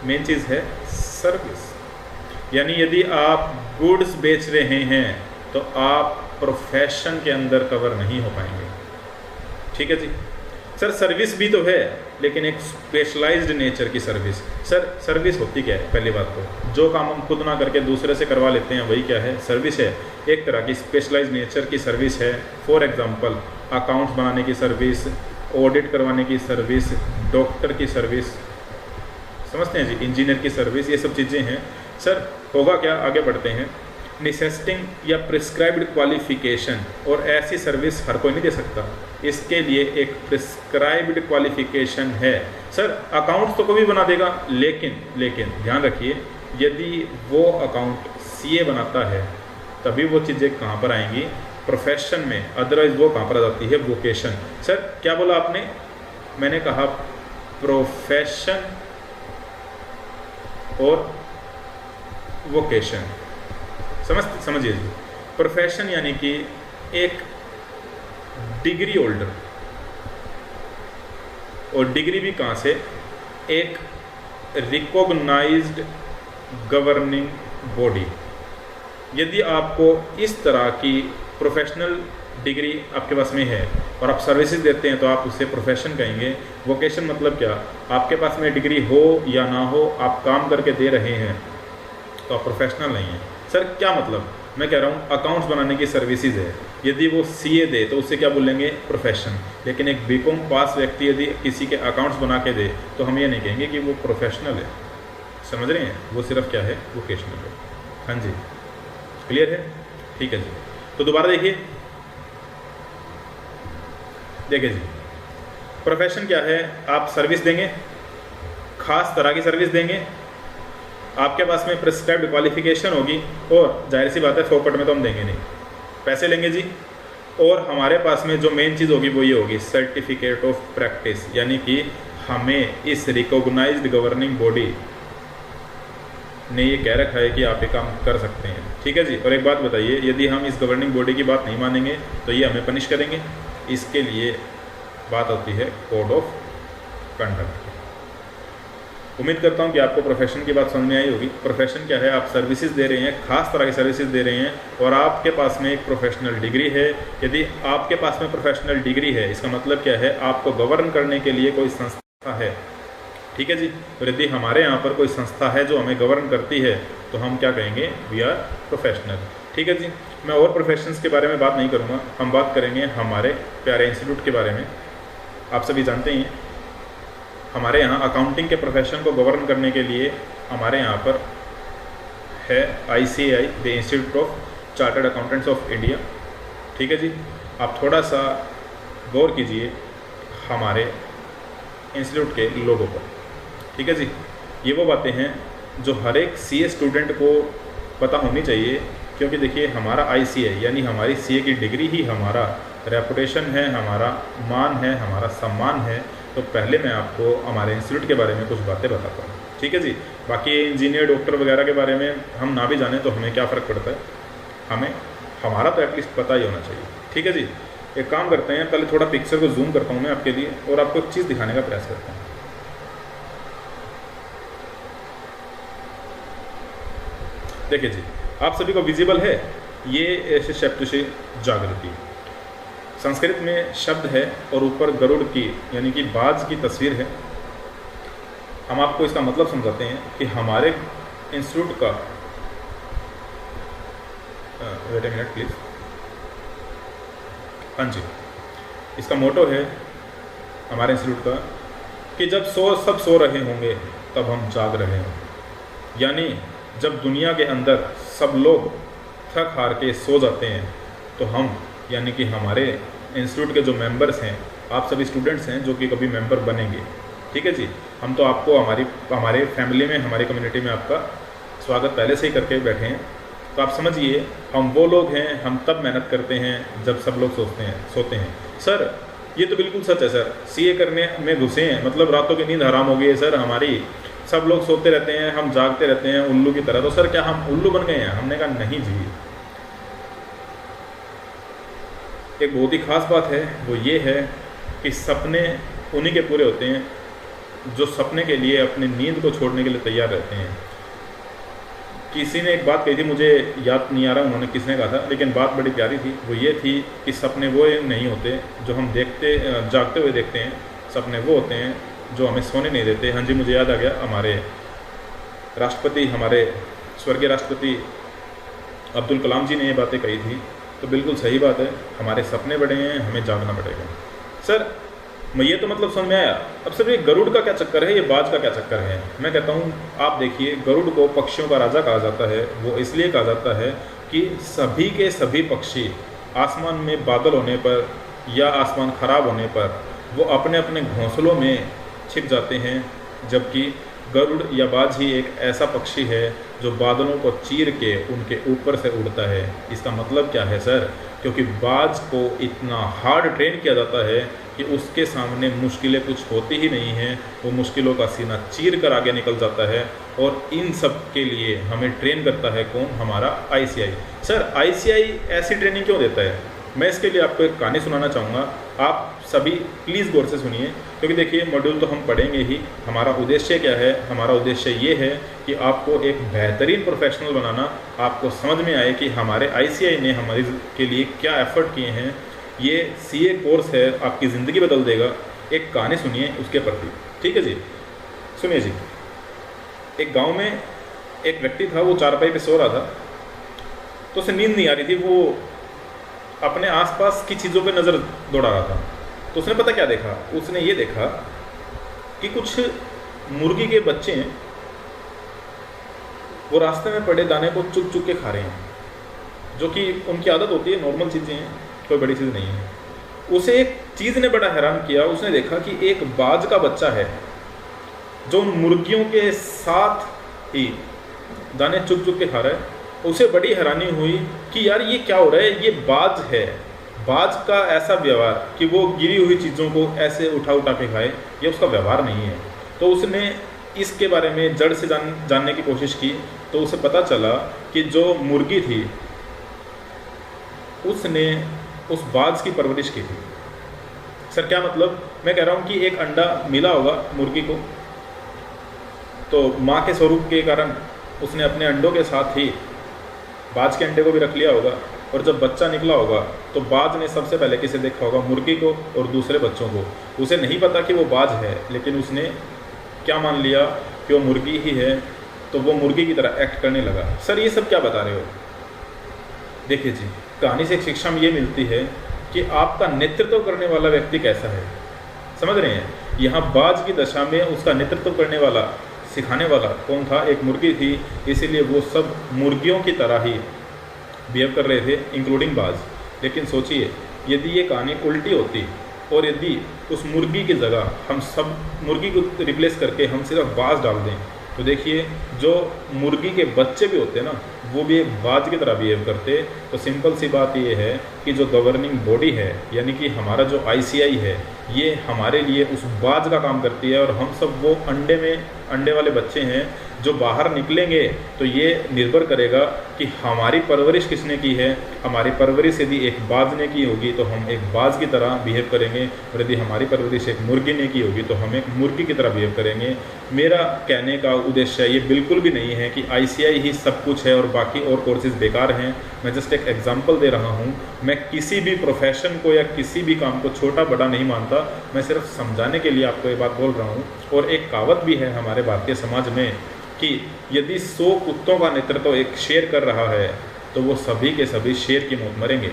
[SPEAKER 1] मेन चीज़ है सर्विस। यानी यदि आप गुड्स बेच रहे हैं तो आप प्रोफेशन के अंदर कवर नहीं हो पाएंगे। ठीक है जी। सर सर्विस भी तो है, लेकिन एक स्पेशलाइज्ड नेचर की सर्विस। सर सर्विस होती क्या है? पहली बात तो जो काम हम खुद ना करके दूसरे से करवा लेते हैं वही क्या है? सर्विस है। एक तरह की स्पेशलाइज्ड नेचर की सर्विस है। फॉर एग्जांपल अकाउंट्स बनाने की सर्विस, ऑडिट करवाने की सर्विस, डॉक्टर की सर्विस, समझते हैं जी, इंजीनियर की सर्विस, ये सब चीज़ें हैं। सर होगा क्या? आगे बढ़ते हैं। नेसेसिटिंग या प्रिस्क्राइब्ड क्वालिफिकेशन, और ऐसी सर्विस हर कोई नहीं दे सकता, इसके लिए एक प्रिस्क्राइब्ड क्वालिफिकेशन है। सर अकाउंट्स तो कोई भी बना देगा, लेकिन ध्यान रखिए, यदि वो अकाउंट सीए बनाता है तभी वो चीज़ें कहाँ पर आएंगी? प्रोफेशन में। अदरवाइज वो कहाँ पर आ जाती है? वोकेशन। सर क्या बोला आपने? मैंने कहा प्रोफेशन और वोकेशन। समझिए जी, प्रोफेशन यानी कि एक डिग्री होल्डर, और डिग्री भी कहाँ से? एक रिकॉग्नाइज्ड गवर्निंग बॉडी। यदि आपको इस तरह की प्रोफेशनल डिग्री आपके पास में है और आप सर्विसेज देते हैं तो आप उससे प्रोफेशन कहेंगे। वोकेशन मतलब क्या? आपके पास में डिग्री हो या ना हो, आप काम करके दे रहे हैं तो आप प्रोफेशनल नहीं हैं। सर क्या मतलब? मैं कह रहा हूँ अकाउंट्स बनाने की सर्विसेज है, यदि वो सीए दे तो उससे क्या बोलेंगे? प्रोफेशन। लेकिन एक बीकॉम पास व्यक्ति यदि किसी के अकाउंट्स बना के दे तो हम ये नहीं कहेंगे कि वो प्रोफेशनल है। समझ रहे हैं? वो सिर्फ क्या है? वोकेशनल है। हाँ जी, क्लियर है? ठीक है जी। तो दोबारा देखिए जी, प्रोफेशन क्या है? आप सर्विस देंगे, खास तरह की सर्विस देंगे, आपके पास में प्रिस्क्राइब्ड क्वालिफिकेशन होगी, और जाहिर सी बात है फोकट में तो हम देंगे नहीं, पैसे लेंगे जी। और हमारे पास में जो मेन चीज़ होगी वो ये होगी सर्टिफिकेट ऑफ प्रैक्टिस, यानी कि हमें इस रिकॉग्नाइज्ड गवर्निंग बॉडी ने ये कह रखा है कि आप ये काम कर सकते हैं। ठीक है जी। और एक बात बताइए, यदि हम इस गवर्निंग बॉडी की बात नहीं मानेंगे तो ये हमें पनिश करेंगे। इसके लिए बात होती है कोड ऑफ कंडक्ट। उम्मीद करता हूँ कि आपको प्रोफेशन की बात समझ में आई होगी। प्रोफेशन क्या है? आप सर्विसेज दे रहे हैं, खास तरह की सर्विसेज दे रहे हैं, और आपके पास में एक प्रोफेशनल डिग्री है। यदि आपके पास में प्रोफेशनल डिग्री है, इसका मतलब क्या है? आपको गवर्न करने के लिए कोई संस्था है। ठीक है जी। तो यदि हमारे यहाँ पर कोई संस्था है जो हमें गवर्न करती है तो हम क्या कहेंगे? We are professional. ठीक है जी। मैं और प्रोफेशंस के बारे में बात नहीं करूँगा, हम बात करेंगे हमारे प्यारे इंस्टीट्यूट के बारे में। आप सभी जानते हैं हमारे यहाँ अकाउंटिंग के प्रोफेशन को गवर्न करने के लिए हमारे यहाँ पर है ICAI, the institute of chartered accountants of India. ठीक है जी। आप थोड़ा सा गौर कीजिए हमारे इंस्टीट्यूट के लोगों पर। ठीक है जी। ये वो बातें हैं जो हर एक CA स्टूडेंट को पता होनी चाहिए, क्योंकि देखिए हमारा ICAI यानी हमारी CA की डिग्री ही हमारा रेपुटेशन है, हमारा मान है, हमारा सम्मान है। तो पहले मैं आपको हमारे इंस्टीट्यूट के बारे में कुछ बातें बताता हूँ। ठीक है जी। बाकी इंजीनियर डॉक्टर वगैरह के बारे में हम ना भी जाने तो हमें क्या फ़र्क पड़ता है, हमें हमारा तो एटलीस्ट पता ही होना चाहिए। ठीक है जी, एक काम करते हैं, पहले थोड़ा पिक्चर को जूम करता हूँ मैं आपके लिए और आपको एक चीज़ दिखाने का प्रयास करता हूँ। देखिए जी, आप सभी को विजिबल है, ये ऐसे शब्द से जागृति संस्कृत में शब्द है और ऊपर गरुड़ की यानी कि बाज की तस्वीर है। हम आपको इसका मतलब समझाते हैं कि हमारे इंस्टीट्यूट का वेट ए मिनट प्लीज, हाँ जी, इसका मोटो है हमारे इंस्टीट्यूट का कि जब सब सो रहे होंगे तब हम जाग रहे होंगे। यानी जब दुनिया के अंदर सब लोग थक हार के सो जाते हैं तो हम यानी कि हमारे इंस्टीट्यूट के जो मेंबर्स हैं, आप सभी स्टूडेंट्स हैं जो कि कभी मेंबर बनेंगे। ठीक है जी, हम तो आपको हमारे फैमिली में, हमारी कम्युनिटी में आपका स्वागत पहले से ही करके बैठे हैं। तो आप समझिए हम वो लोग हैं, हम तब मेहनत करते हैं जब सब लोग सोते हैं। सर ये तो बिल्कुल सच है सर, सीए करने में घुसे हैं मतलब रातों की नींद हराम हो गई है सर हमारी, सब लोग सोते रहते हैं, हम जागते रहते हैं उल्लू की तरह। तो सर क्या हम उल्लू बन गए हैं? हमने कहा नहीं जी, एक बहुत ही खास बात है, वो ये है कि सपने उन्हीं के पूरे होते हैं जो सपने के लिए अपनी नींद को छोड़ने के लिए तैयार रहते हैं। किसी ने एक बात कही थी, मुझे याद नहीं आ रहा उन्होंने किसने कहा था, लेकिन बात बड़ी प्यारी थी। वो ये थी कि सपने वो नहीं होते जो हम जागते हुए देखते हैं, सपने वो होते हैं जो हमें सोने नहीं देते। हाँ जी, मुझे याद आ गया, हमारे राष्ट्रपति, हमारे स्वर्गीय राष्ट्रपति अब्दुल कलाम जी ने ये बातें कही थी। तो बिल्कुल सही बात है, हमारे सपने बड़े हैं, हमें जागना पड़ेगा। सर मैं ये तो मतलब समझ में आया। अब सर ये गरुड़ का क्या चक्कर है, ये बाज का क्या चक्कर है? मैं कहता हूँ आप देखिए, गरुड़ को पक्षियों का राजा कहा जाता है। वो इसलिए कहा जाता है कि सभी के सभी पक्षी आसमान में बादल होने पर या आसमान खराब होने पर वो अपने अपने घोंसलों में छिप जाते हैं, जबकि गरुड़ या बाज ही एक ऐसा पक्षी है जो बादलों को चीर के उनके ऊपर से उड़ता है। इसका मतलब क्या है सर? क्योंकि बाज को इतना हार्ड ट्रेन किया जाता है कि उसके सामने मुश्किलें कुछ होती ही नहीं हैं, वो मुश्किलों का सीना चीर कर आगे निकल जाता है। और इन सब के लिए हमें ट्रेन करता है कौन? हमारा आईसीआई। सर आईसीआई ऐसी ट्रेनिंग क्यों देता है? मैं इसके लिए आपको एक कहानी सुनाना चाहूँगा, आप सभी प्लीज़ गौर से सुनिए, क्योंकि देखिए मॉड्यूल तो हम पढ़ेंगे ही। हमारा उद्देश्य क्या है? हमारा उद्देश्य ये है कि आपको एक बेहतरीन प्रोफेशनल बनाना, आपको समझ में आए कि हमारे आईसीआई ने हमारे के लिए क्या एफर्ट किए हैं। ये सीए कोर्स है, आपकी ज़िंदगी बदल देगा। एक कहानी सुनिए उसके प्रति, ठीक है जी? सुनिए जी, एक गाँव में एक व्यक्ति था, वो चारपाई पे सो रहा था, तो उसे नींद नहीं आ रही थी। वो अपने आसपास की चीज़ों पे नज़र दौड़ा रहा था। तो उसने पता क्या देखा? उसने ये देखा कि कुछ मुर्गी के बच्चे हैं, वो रास्ते में पड़े दाने को चुग चुग के खा रहे हैं, जो कि उनकी आदत होती है, नॉर्मल चीज़ें हैं, कोई बड़ी चीज़ नहीं है। उसे एक चीज़ ने बड़ा हैरान किया। उसने देखा कि एक बाज का बच्चा है जो उन मुर्गियों के साथ ही दाने चुग चुग के खा रहा है। उसे बड़ी हैरानी हुई कि यार ये क्या हो रहा है, ये बाज है। बाज का ऐसा व्यवहार कि वो गिरी हुई चीज़ों को ऐसे उठा उठा के खाए, ये उसका व्यवहार नहीं है। तो उसने इसके बारे में जड़ से जानने की कोशिश की। तो उसे पता चला कि जो मुर्गी थी उसने उस बाज की परवरिश की थी। सर क्या मतलब? मैं कह रहा हूँ कि एक अंडा मिला होगा मुर्गी को, तो माँ के स्वरूप के कारण उसने अपने अंडों के साथ ही बाज के अंडे को भी रख लिया होगा। और जब बच्चा निकला होगा तो बाज ने सबसे पहले किसे देखा होगा? मुर्गी को और दूसरे बच्चों को। उसे नहीं पता कि वो बाज है, लेकिन उसने क्या मान लिया कि वो मुर्गी ही है, तो वो मुर्गी की तरह एक्ट करने लगा। सर ये सब क्या बता रहे हो? देखिए जी, कहानी से एक शिक्षा में ये मिलती है कि आपका नेतृत्व करने वाला व्यक्ति कैसा है। समझ रहे हैं? यहाँ बाज की दशा में उसका नेतृत्व करने वाला, सिखाने वाला कौन था? एक मुर्गी थी। इसीलिए वो सब मुर्गियों की तरह ही बिहेव कर रहे थे, इंक्लूडिंग बाज। लेकिन सोचिए, यदि ये कहानी उल्टी होती और यदि उस मुर्गी की जगह हम सब मुर्गी को रिप्लेस करके हम सिर्फ बाज डाल दें, तो देखिए जो मुर्गी के बच्चे भी होते हैं ना, वो भी एक बाज की तरह बिहेव करते। तो सिंपल सी बात ये है कि जो गवर्निंग बॉडी है, यानी कि हमारा जो आईसीआई है, ये हमारे लिए उस बाज का काम करती है। और हम सब वो अंडे वाले बच्चे हैं जो बाहर निकलेंगे तो ये निर्भर करेगा कि हमारी परवरिश किसने की है। हमारी परवरिश यदि एक बाज ने की होगी तो हम एक बाज की तरह बिहेव करेंगे, और यदि हमारी परवरिश एक मुर्गी ने की होगी तो हम एक मुर्गी की तरह बिहेव करेंगे। मेरा कहने का उद्देश्य ये बिल्कुल भी नहीं है कि ICI ही सब कुछ है और बाकी और कोर्सेज बेकार हैं। मैं जस्ट एक एग्जांपल दे रहा हूँ। मैं किसी भी प्रोफेशन को या किसी भी काम को छोटा बड़ा नहीं मानता, मैं सिर्फ समझाने के लिए आपको ये बात बोल रहा हूँ। और एक कहावत भी है हमारे भारतीय समाज में कि यदि 100 कुत्तों का नेतृत्व एक शेर कर रहा है तो वो सभी के सभी शेर की मौत मरेंगे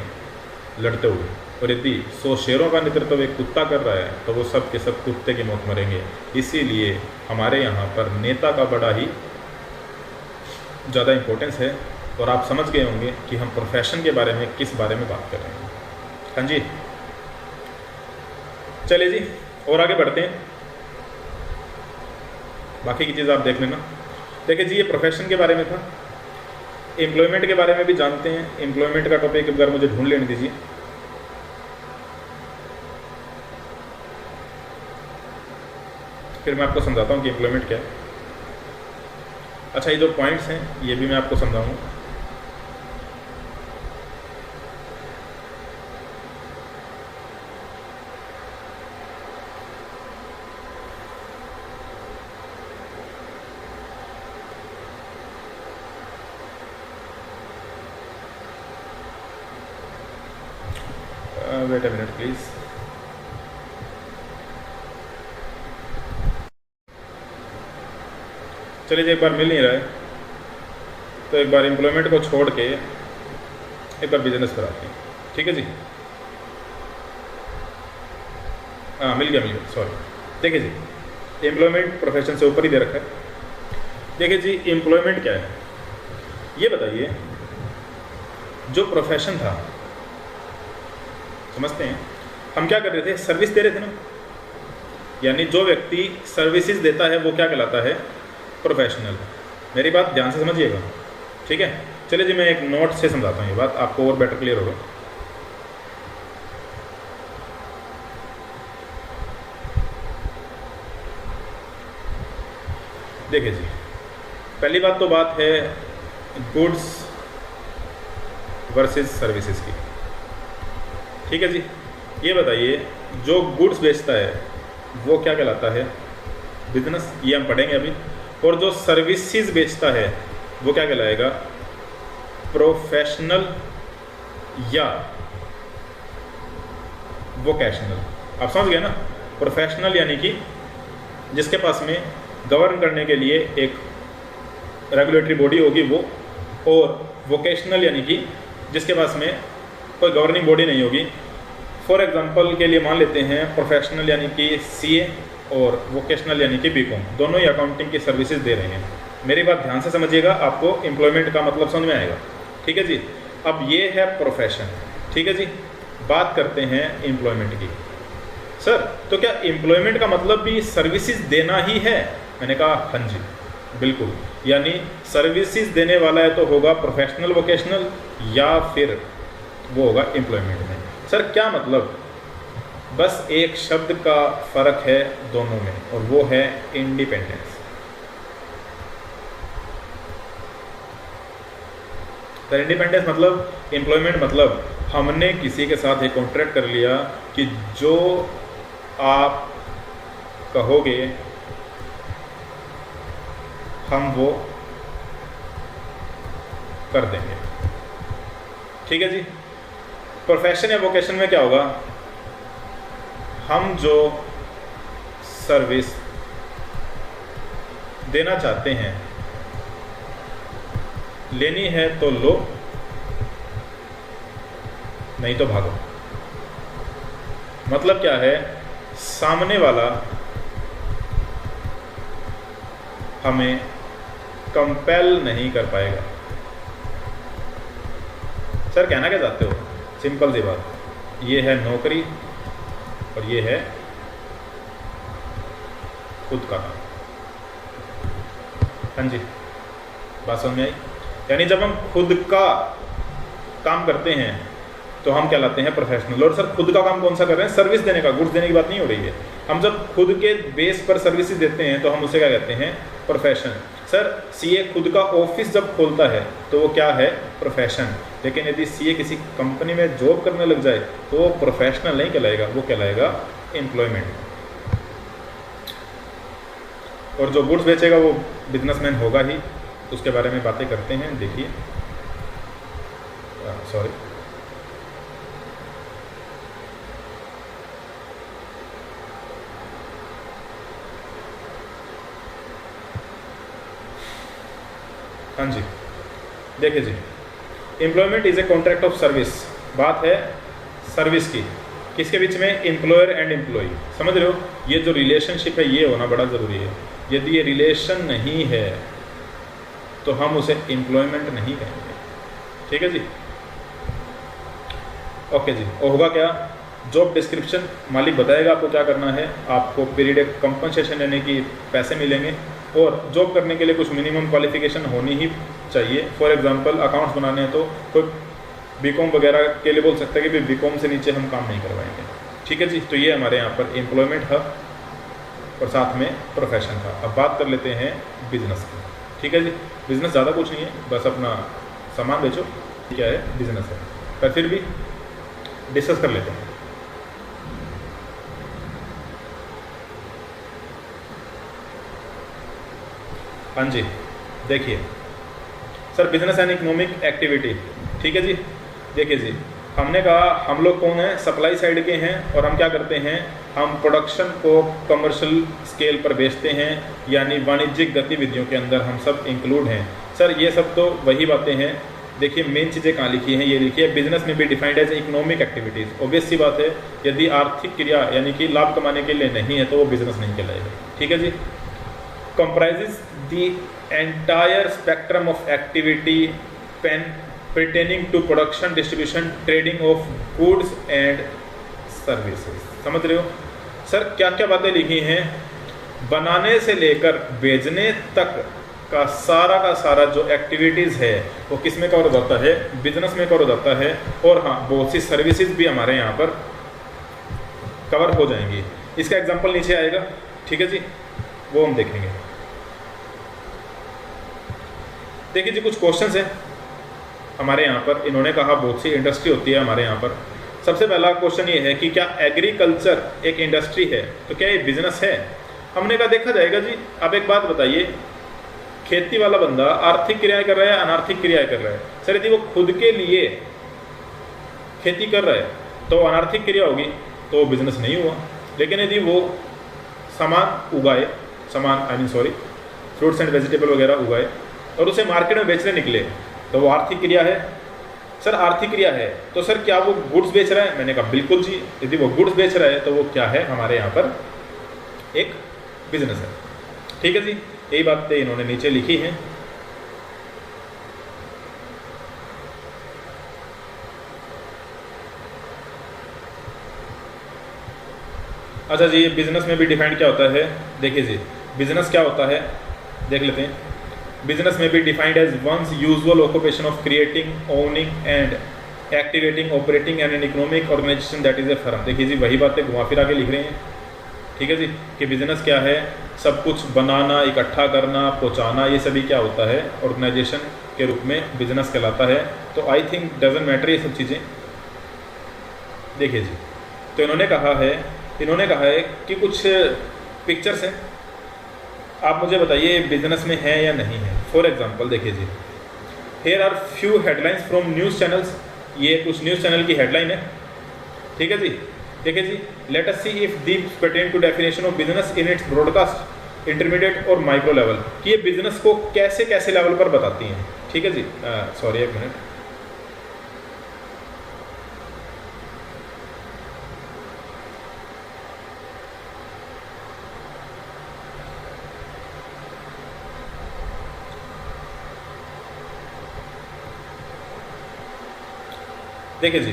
[SPEAKER 1] लड़ते हुए, और यदि 100 शेरों का नेतृत्व एक कुत्ता कर रहा है तो वो सब के सब कुत्ते की मौत मरेंगे। इसीलिए हमारे यहाँ पर नेता का बड़ा ही ज़्यादा इम्पोर्टेंस है। और आप समझ गए होंगे कि हम प्रोफेशन के बारे में किस बारे में बात कर रहे हैं। हाँ जी, चलिए जी और आगे बढ़ते हैं। बाकी की चीज़ आप देख लेना। देखिए जी, ये प्रोफेशन के बारे में था। एम्प्लॉयमेंट के बारे में भी जानते हैं। एम्प्लॉयमेंट का टॉपिक एक बार मुझे ढूंढ लेने दीजिए। फिर मैं आपको समझाता हूँ कि एम्प्लॉयमेंट क्या है। अच्छा, ये जो पॉइंट्स हैं ये भी मैं आपको समझाऊंगा। Wait a minute please. चलिए जी, एक बार मिल नहीं रहा है तो एक बार एम्प्लॉयमेंट को छोड़ के एक बार बिजनेस पर आते हैं। ठीक है जी। हाँ, मिल गया सॉरी। देखिए जी, एम्प्लॉयमेंट प्रोफेशन से ऊपर ही दे रखा है। देखिए जी, एम्प्लॉयमेंट क्या है ये बताइए। जो प्रोफेशन था, समझते हैं हम क्या कर रहे थे, सर्विस दे रहे थे ना। यानी जो व्यक्ति सर्विसेज देता है वो क्या कहलाता है, प्रोफेशनल। मेरी बात ध्यान से समझिएगा, ठीक है। चलिए जी, मैं एक नोट से समझाता हूँ ये बात, आपको और बेटर क्लियर होगा। देखिए जी, पहली बात तो बात है गुड्स वर्सेस सर्विसेज की। ठीक है जी, ये बताइए जो गुड्स बेचता है वो क्या कहलाता है, बिजनेस। ये हम पढ़ेंगे अभी। और जो सर्विसेज बेचता है वो क्या कहलाएगा, प्रोफेशनल या वोकेशनल। आप समझ गए ना। प्रोफेशनल यानी कि जिसके पास में गवर्न करने के लिए एक रेगुलेटरी बॉडी होगी वो, और वोकेशनल यानी कि जिसके पास में कोई गवर्निंग बॉडी नहीं होगी। फॉर एग्जांपल के लिए मान लेते हैं प्रोफेशनल यानी कि CA और वोकेशनल यानी कि BCom, दोनों ही अकाउंटिंग की सर्विसेज दे रहे हैं। मेरी बात ध्यान से समझिएगा, आपको एम्प्लॉयमेंट का मतलब समझ में आएगा। ठीक है जी। अब ये है प्रोफेशन। ठीक है जी, बात करते हैं एम्प्लॉयमेंट की। सर, तो क्या एम्प्लॉयमेंट का मतलब भी सर्विसेज देना ही है? मैंने कहा हाँ जी, बिल्कुल। यानी सर्विसेज देने वाला है तो होगा प्रोफेशनल वोकेशनल, या फिर वो होगा एम्प्लॉयमेंट में। सर क्या मतलब? बस एक शब्द का फर्क है दोनों में, और वो है इंडिपेंडेंस। सर इंडिपेंडेंस मतलब, एम्प्लॉयमेंट मतलब हमने किसी के साथ एक कॉन्ट्रैक्ट कर लिया कि जो आप कहोगे हम वो कर देंगे। ठीक है जी। प्रोफेशन या वोकेशन में क्या होगा, हम जो सर्विस देना चाहते हैं, लेनी है तो लो, नहीं तो भागो। मतलब क्या है, सामने वाला हमें कंपेल नहीं कर पाएगा। सर कहना क्या चाहते हो? सिंपल सी बात, ये है नौकरी और ये है खुद का काम। हाँ जी, बात समझ में आई? यानी जब हम खुद का काम करते हैं तो हम क्या लाते हैं, प्रोफेशनल। और सर खुद का काम कौन सा कर रहे हैं? सर्विस देने का, गुड्स देने की बात नहीं हो रही है। हम जब खुद के बेस पर सर्विसेज देते हैं तो हम उसे क्या कहते हैं, प्रोफेशन। सर सीए खुद का ऑफिस जब खोलता है तो वो क्या है, प्रोफेशन। लेकिन यदि सीए किसी कंपनी में जॉब करने लग जाए तो वो प्रोफेशनल नहीं कहलाएगा, वो कहलाएगा एम्प्लॉयमेंट। और जो गुड्स बेचेगा वो बिजनेसमैन होगा ही, उसके बारे में बातें करते हैं। देखिए सॉरी, हाँ जी देखिए जी, employment is a contract of service. बात है सर्विस की, किसके बीच में, एम्प्लॉयर एंड एम्प्लॉय। समझ रहे हो, ये जो रिलेशनशिप है ये होना बड़ा ज़रूरी है। यदि ये रिलेशन नहीं है तो हम उसे एम्प्लॉयमेंट नहीं कहेंगे। ठीक है जी, ओके जी। और होगा क्या, जॉब डिस्क्रिप्शन मालिक बताएगा आपको क्या करना है, आपको पीरियड कंपनसेशन यानी कि पैसे मिलेंगे, और जॉब करने के लिए कुछ मिनिमम क्वालिफिकेशन होनी ही चाहिए। फॉर एग्जांपल अकाउंट्स बनाने हैं तो कोई बीकॉम वगैरह के लिए बोल सकता है कि बीकॉम से नीचे हम काम नहीं करवाएंगे। ठीक है जी, तो ये हमारे यहाँ पर एम्प्लॉयमेंट था और साथ में प्रोफेशन था। अब बात कर लेते हैं बिजनेस की। ठीक है जी, बिजनेस ज़्यादा कुछ नहीं है, बस अपना सामान बेचो, क्या है बिजनेस है, पर फिर भी डिस्कस कर लेते हैं। हाँ जी देखिए sir, business and economic activity. ठीक है जी, देखिए जी, हमने कहा हम लोग कौन है, सप्लाई साइड के हैं, और हम क्या करते हैं, हम प्रोडक्शन को कमर्शियल स्केल पर बेचते हैं, यानी वाणिज्यिक गतिविधियों के अंदर हम सब इंक्लूड हैं। सर ये सब तो वही बातें हैं। देखिए मेन चीज़ें कहाँ लिखी हैं, ये लिखी है, बिजनेस में भी defined as economic activities. Obvious सी बात है, यदि आर्थिक क्रिया यानी कि लाभ कमाने के लिए नहीं है तो वो बिजनेस नहीं कहलाएगा। ठीक है जी, comprises the entire spectrum of activity pertaining to production, distribution, trading of goods and services। समझ रहे हो सर, क्या क्या बातें लिखी हैं, बनाने से लेकर बेचने तक का सारा जो एक्टिविटीज़ है वो किस में कवर हो जाता है, बिजनेस में कवर हो जाता है। और हाँ, बहुत सी सर्विसेज भी हमारे यहाँ पर कवर हो जाएंगी। इसका एग्जांपल नीचे आएगा। ठीक है जी, वो हम देखेंगे। देखिए जी, कुछ क्वेश्चंस हैं हमारे यहाँ पर। इन्होंने कहा बहुत सी इंडस्ट्री होती है हमारे यहाँ पर। सबसे पहला क्वेश्चन ये है कि क्या एग्रीकल्चर एक इंडस्ट्री है, तो क्या ये बिजनेस है। हमने कहा देखा जाएगा जी। अब एक बात बताइए, खेती वाला बंदा आर्थिक क्रियाएं कर रहा है, अनार्थिक क्रियाएं कर रहा है। सर यदि वो खुद के लिए खेती कर रहा है तो अनार्थिक क्रिया होगी, तो वो बिजनेस नहीं हुआ। लेकिन यदि वो सामान उगाए, फ्रूट्स एंड वेजिटेबल वगैरह उगाए और उसे मार्केट में बेचने निकले, तो वो आर्थिक क्रिया है। सर आर्थिक क्रिया है तो सर क्या वो गुड्स बेच रहा है, मैंने कहा बिल्कुल जी। यदि वो गुड्स बेच रहा है तो वो क्या है, हमारे यहाँ पर एक बिजनेस है। ठीक है जी, यही बातें इन्होंने नीचे लिखी हैं। अच्छा जी, बिजनेस में भी डिफाइंड क्या होता है, देखिए जी, बिजनेस क्या होता है देख लेते हैं। बिजनेस में भी defined as one's usual occupation of creating, owning and activating, operating and an economic organization that is a firm. देखिए जी, वही बातें घुमा फिरा के लिख रहे हैं। ठीक है जी, कि बिजनेस क्या है, सब कुछ बनाना, इकट्ठा करना, पहुंचाना, ये सभी क्या होता है, ऑर्गेनाइजेशन के रूप में बिजनेस कहलाता है। तो आई थिंक डजंट मैटर ये सब चीज़ें। देखिए जी, तो इन्होंने कहा है कि कुछ पिक्चर्स हैं, आप मुझे बताइए बिजनेस में है या नहीं है। फॉर एग्जांपल देखिए जी, here are few headlines from news channels. ये कुछ न्यूज़ चैनल की हेडलाइन है। ठीक है जी, देखिए जी, let us see if these pertain to definition of business in its broadcast, intermediate और माइक्रो लेवल, कि ये बिजनेस को कैसे कैसे लेवल पर बताती हैं। ठीक है जी, सॉरी एक मिनट। देखिए जी,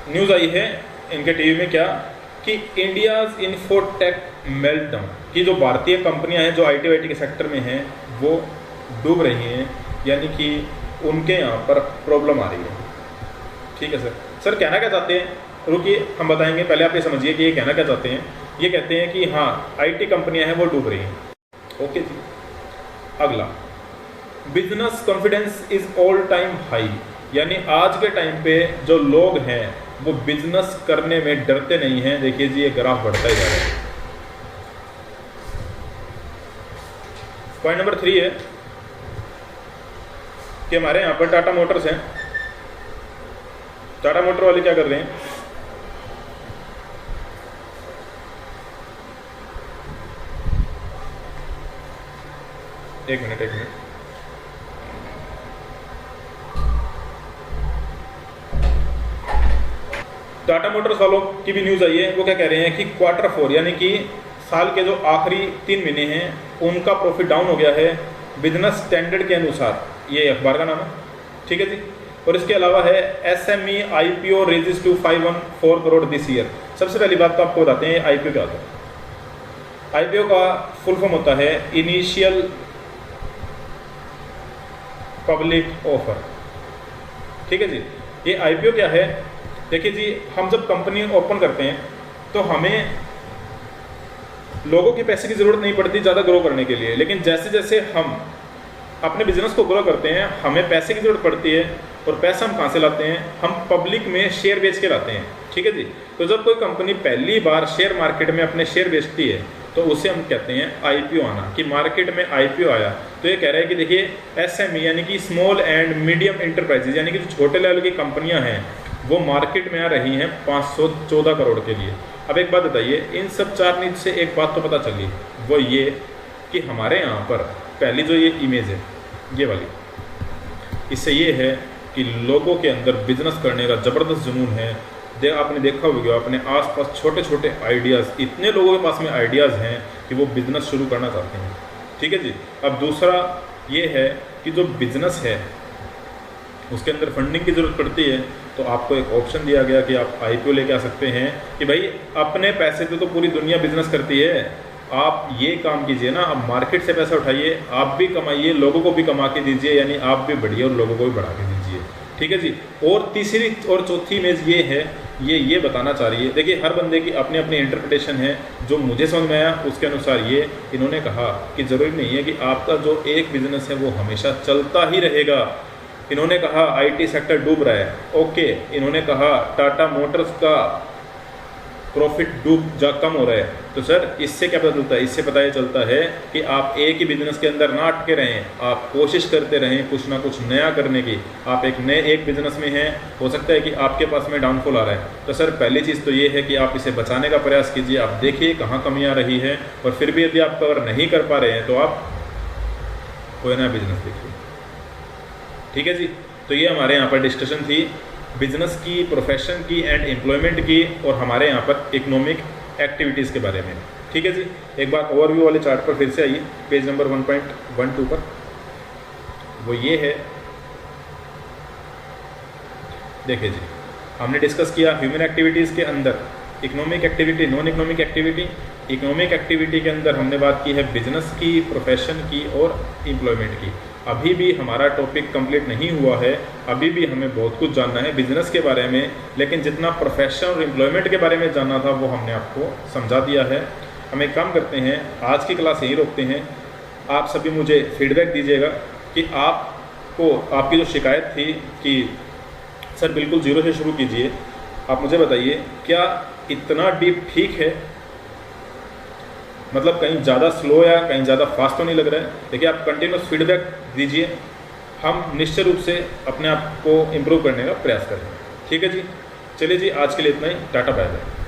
[SPEAKER 1] न्यूज़ आई है इनके टीवी में क्या, कि इंडियाज़ इन्फोटेक मेल्टडाउन, कि जो भारतीय कंपनियां हैं जो आईटी के सेक्टर में हैं वो डूब रही हैं, यानी कि उनके यहाँ पर प्रॉब्लम आ रही है। ठीक है सर कहना क्या चाहते हैं, रुकिए हम बताएंगे, पहले आप ये समझिए कि ये कहना क्या चाहते हैं। ये कहते हैं कि हाँ आईटी कंपनियां हैं वो डूब रही हैं। ओके जी, अगला, business confidence is all time high, यानी आज के टाइम पे जो लोग हैं वो बिजनेस करने में डरते नहीं हैं। देखिए जी ये ग्राफ बढ़ता ही जा रहा है। पॉइंट नंबर 3 है कि हमारे यहाँ पर टाटा मोटर्स हैं। टाटा मोटर वाले क्या कर रहे हैं, एक मिनट टाटा मोटर्स वालों की भी न्यूज़ आई है। वो क्या कह रहे हैं कि Q4 यानी कि साल के जो आखिरी 3 महीने हैं उनका प्रॉफिट डाउन हो गया है बिजनेस स्टैंडर्ड के अनुसार। ये अखबार का नाम है, ठीक है जी। और इसके अलावा है SME IPO raises to 514 crore this year. सबसे पहली बात तो आपको बताते हैं IPO क्या होता है। IPO का फुल फॉर्म होता है इनिशियल पब्लिक ऑफर, ठीक है जी। ये IPO क्या है, देखिए जी हम जब कंपनी ओपन करते हैं तो हमें लोगों के पैसे की ज़रूरत नहीं पड़ती ज़्यादा ग्रो करने के लिए, लेकिन जैसे जैसे हम अपने बिजनेस को ग्रो करते हैं हमें पैसे की ज़रूरत पड़ती है। और पैसा हम कहाँ से लाते हैं, हम पब्लिक में शेयर बेच के लाते हैं, ठीक है जी। तो जब कोई कंपनी पहली बार शेयर मार्केट में अपने शेयर बेचती है तो उसे हम कहते हैं IPO आना, कि मार्केट में IPO आया। तो ये कह रहा है कि देखिए SME यानी कि स्मॉल एंड मीडियम एंटरप्राइजेज यानी कि जो छोटे लेवल की कंपनियां हैं वो मार्केट में आ रही हैं 514 करोड़ के लिए। अब एक बात बताइए, इन सब 4 न्यूज़ से एक बात तो पता चली, वो ये कि हमारे यहाँ पर पहली जो ये इमेज है ये वाली, इससे ये है कि लोगों के अंदर बिजनेस करने का ज़बरदस्त जुनून है। आपने देखा होगा अपने आसपास छोटे छोटे आइडियाज़, इतने लोगों के पास में आइडियाज़ हैं कि वो बिज़नेस शुरू करना चाहते हैं, ठीक है जी। अब दूसरा ये है कि जो बिज़नेस है उसके अंदर फंडिंग की ज़रूरत पड़ती है, तो आपको एक ऑप्शन दिया गया कि आप IPO लेके आ सकते हैं कि भाई अपने पैसे से तो पूरी दुनिया बिजनेस करती है, आप ये काम कीजिए ना, आप मार्केट से पैसा उठाइए, आप भी कमाइए, लोगों को भी कमा के दीजिए, यानी आप भी बढ़िए और लोगों को भी बढ़ा के दीजिए, ठीक है जी। और तीसरी और चौथी इमेज ये है, ये बताना चाह रही है, देखिए हर बंदे की अपनी अपनी इंटरप्रिटेशन है। जो मुझे समझ में आया उसके अनुसार ये इन्होंने कहा कि ज़रूरी नहीं है कि आपका जो एक बिजनेस है वो हमेशा चलता ही रहेगा। इन्होंने कहा IT सेक्टर डूब रहा है, ओके। इन्होंने कहा टाटा मोटर्स का प्रॉफिट कम हो रहा है, तो सर इससे क्या पता चलता है, इससे पता ये चलता है कि आप एक ही बिजनेस के अंदर ना अटके रहें, आप कोशिश करते रहें कुछ ना कुछ नया करने की। आप एक बिजनेस में हैं, हो सकता है कि आपके पास में डाउनफॉल आ रहा है, तो सर पहली चीज़ तो ये है कि आप इसे बचाने का प्रयास कीजिए। आप देखिए कहाँ कमी आ रही है, और फिर भी यदि आप कवर नहीं कर पा रहे हैं तो आप कोई नया बिजनेस देखिए, ठीक है जी। तो ये हमारे यहाँ पर डिस्कशन थी बिजनेस की, प्रोफेशन की एंड एम्प्लॉयमेंट की, और हमारे यहाँ पर इकोनॉमिक एक्टिविटीज़ के बारे में, ठीक है जी। एक बार ओवरव्यू वाले चार्ट पर फिर से आइए, पेज नंबर 1.12 पर। वो ये है, देखिए जी हमने डिस्कस किया ह्यूमन एक्टिविटीज़ के अंदर economic activity, non economic activity. Economic activity के अंदर हमने बात की है बिजनेस की, प्रोफेशन की और एम्प्लॉयमेंट की। अभी भी हमारा टॉपिक कंप्लीट नहीं हुआ है, अभी भी हमें बहुत कुछ जानना है बिजनेस के बारे में, लेकिन जितना प्रोफेशन और एम्प्लॉयमेंट के बारे में जानना था वो हमने आपको समझा दिया है। हम एक काम करते हैं, आज की क्लास यहीं रोकते हैं। आप सभी मुझे फीडबैक दीजिएगा कि आपको आपकी जो शिकायत थी कि सर बिल्कुल ज़ीरो से शुरू कीजिए, आप मुझे बताइए क्या इतना डीप ठीक है, मतलब कहीं ज़्यादा स्लो या कहीं ज़्यादा फास्ट तो नहीं लग रहा है। देखिए आप कंटिन्यूस फीडबैक दीजिए, हम निश्चित रूप से अपने आप को इम्प्रूव करने का प्रयास करेंगे, ठीक है जी। चलिए जी आज के लिए इतना ही, टाटा बाय बाय।